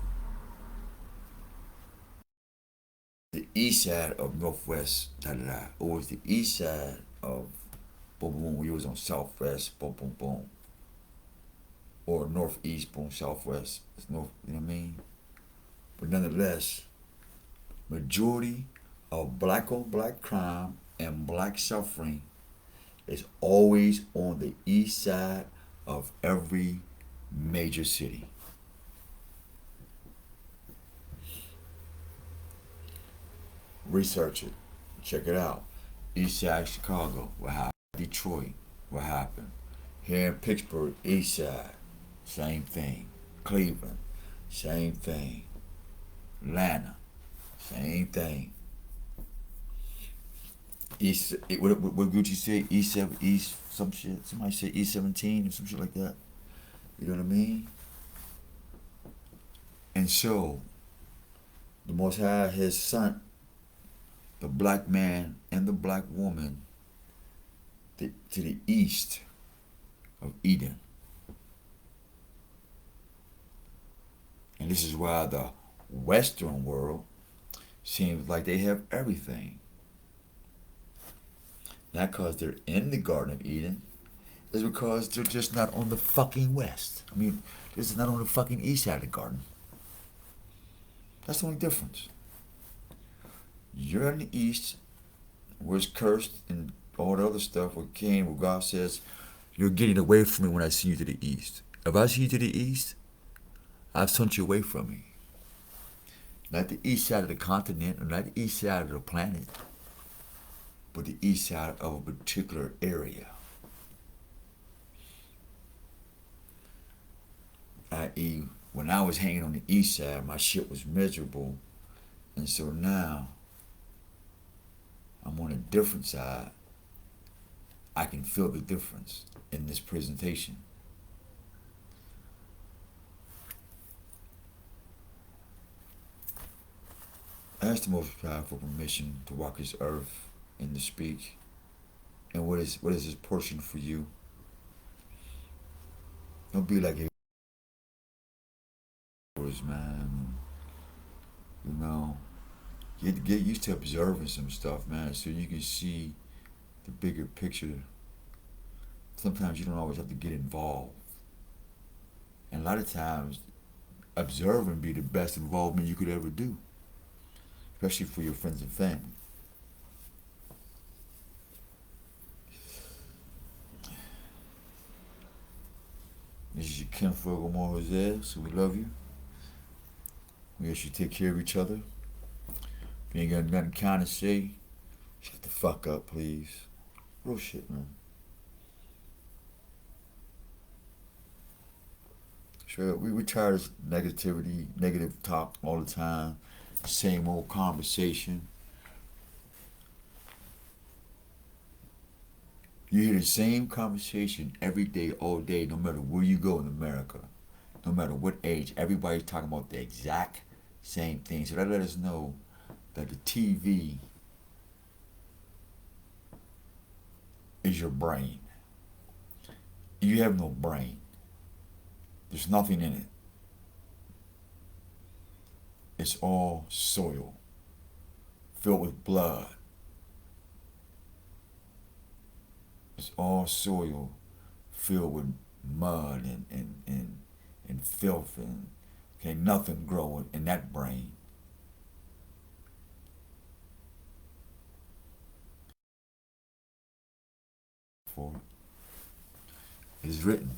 the east side of northwest, da da da. It was the east side of boom, boom, we was on southwest, boom, boom, boom. Or northeast, boom, southwest. It's north, you know what I mean? But nonetheless, majority of black on black crime and black suffering is always on the east side of every major city. Research it. Check it out. East side Chicago, what happened? Detroit, what happened? Here in Pittsburgh, east side, same thing. Cleveland, same thing. Atlanta, same thing. East, what Gucci say? East, some shit. Somebody said East 17 or some shit like that. You know what I mean? And so, the Most High has sent the black man and the black woman to the east of Eden. And this is why the Western world seems like they have everything. Not because they're in the Garden of Eden, it's because they're just not on the fucking west. I mean, they're just not on the fucking east side of the garden. That's the only difference. You're in the east, where it's cursed and all the other stuff with Cain, where God says, you're getting away from me when I send you to the east. If I send you to the east, I've sent you away from me. Not the east side of the continent, or not the east side of the planet, but the east side of a particular area. I.e., when I was hanging on the east side, my shit was miserable. And so now, I'm on a different side. I can feel the difference in this presentation. Ask the Most High for permission to walk this earth and to speak. And what is this portion for you? Don't be like it was, man. You know, get used to observing some stuff, man, so you can see the bigger picture. Sometimes you don't always have to get involved. And a lot of times, observing be the best involvement you could ever do, especially for your friends and family. This is your kinfolk Omar Jose, so we love you. We ask you to take care of each other. If you ain't got nothing kind to say, shut the fuck up, please. Real shit, man. So we tired of negativity, negative talk all the time, same old conversation. You hear the same conversation every day, all day, no matter where you go in America, no matter what age. Everybody's talking about the exact same thing. So that let us know that the TV is your brain. You have no brain. There's nothing in it. It's all soil filled with blood. It's all soil filled with mud and filth and okay, nothing growing in that brain. For it is written,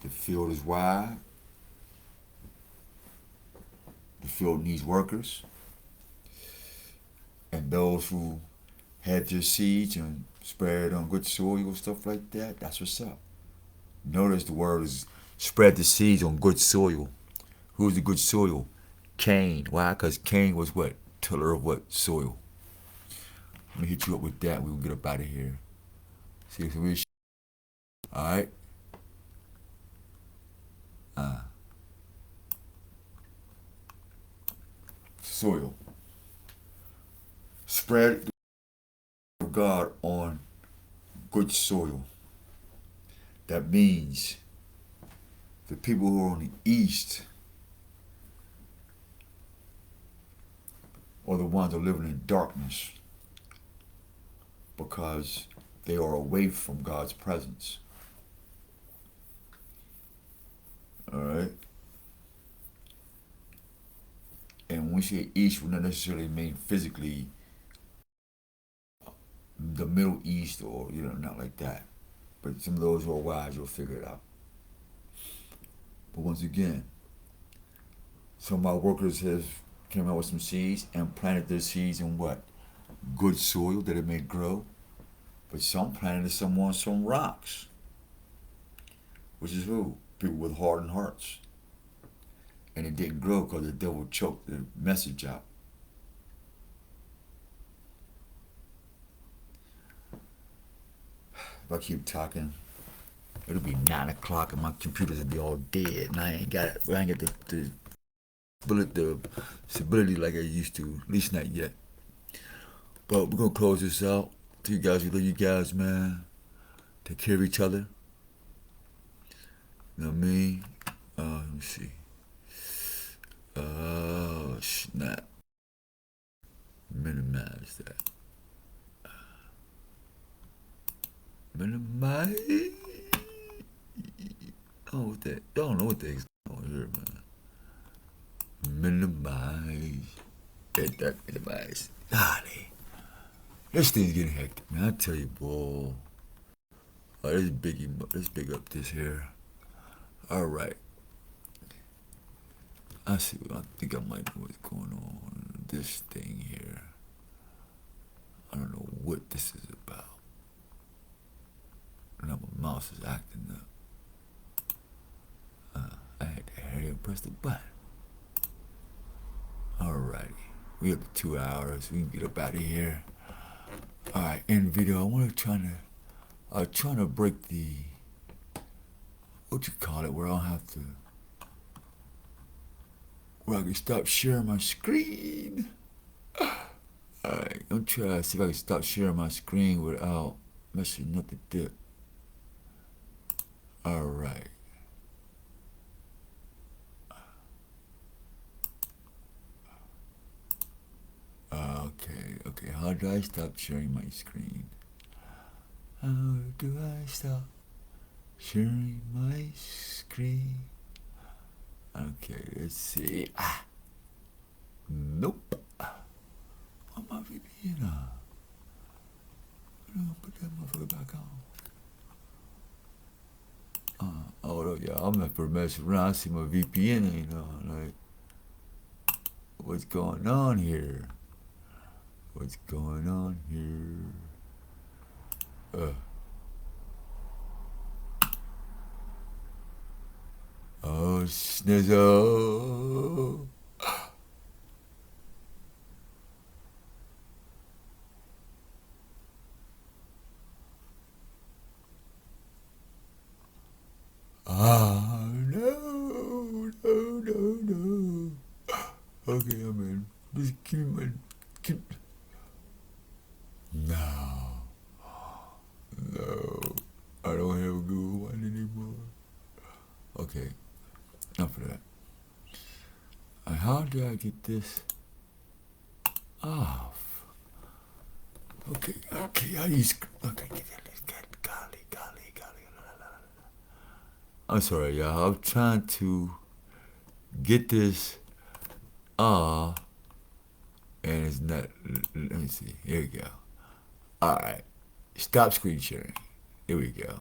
the field is wide, the field needs workers, and those who had their seeds and spread on good soil, stuff like that, that's what's up. Notice the word is spread the seeds on good soil. Who's the good soil? Cain. Why? Because Cain was what? Tiller of what? Soil. Let me hit you up with that. We'll get up out of here. See some real shit. Alright? Soil. Spread the word of God on good soil. That means the people who are on the east are the ones that are living in darkness because they are away from God's presence. Alright? And when we say east, we don't necessarily mean physically the Middle East or, not like that. But some of those who are wise will figure it out. But once again, some of our workers have came out with some seeds and planted their seeds in what? Good soil that it may grow. But some planted some on some rocks. Which is who? People with hardened hearts. And it didn't grow because the devil choked the message out. If I keep talking, it'll be 9 o'clock and my computers will be all dead and I ain't got the stability like I used to, at least not yet. But we're gonna close this out. To you guys, we love you guys, man. Take care of each other. You know what I mean? Let me see. Snap. Minimize that. Minimize. Oh, that. I don't know what the heck's going on here, man. Minimize. Get that minimize. Golly. This thing's getting hectic, man. I tell you, boy. Oh, let's big up this here. Alright. I see. I think I might know what's going on. This thing here. I don't know what this is about. Now my mouse is acting up. I had to hurry and press the button. Alrighty. We have 2 hours. We can get up out of here. Alright, end video. I'm trying to break the, what you call it, where I can stop sharing my screen. Alright, I'm trying to see if I can stop sharing my screen without messing up the dip. Alright. Okay, how do I stop sharing my screen? How do I stop sharing my screen? Okay, let's see. Nope. On my VPN on. I'm gonna put that motherfucker back on. Oh yeah, I'm not for messing around. I see my VPN ain't on. Like, what's going on here? What's going on here? snizzle. No. Okay, I'm in. Just keep. No, no. I don't have a good one anymore. Okay, enough of that. How do I get this off? Okay, I use. Okay, golly. I'm sorry, y'all. I'm trying to get this off, and it's not. Let me see. Here we go. All right. Stop screen sharing. Here we go.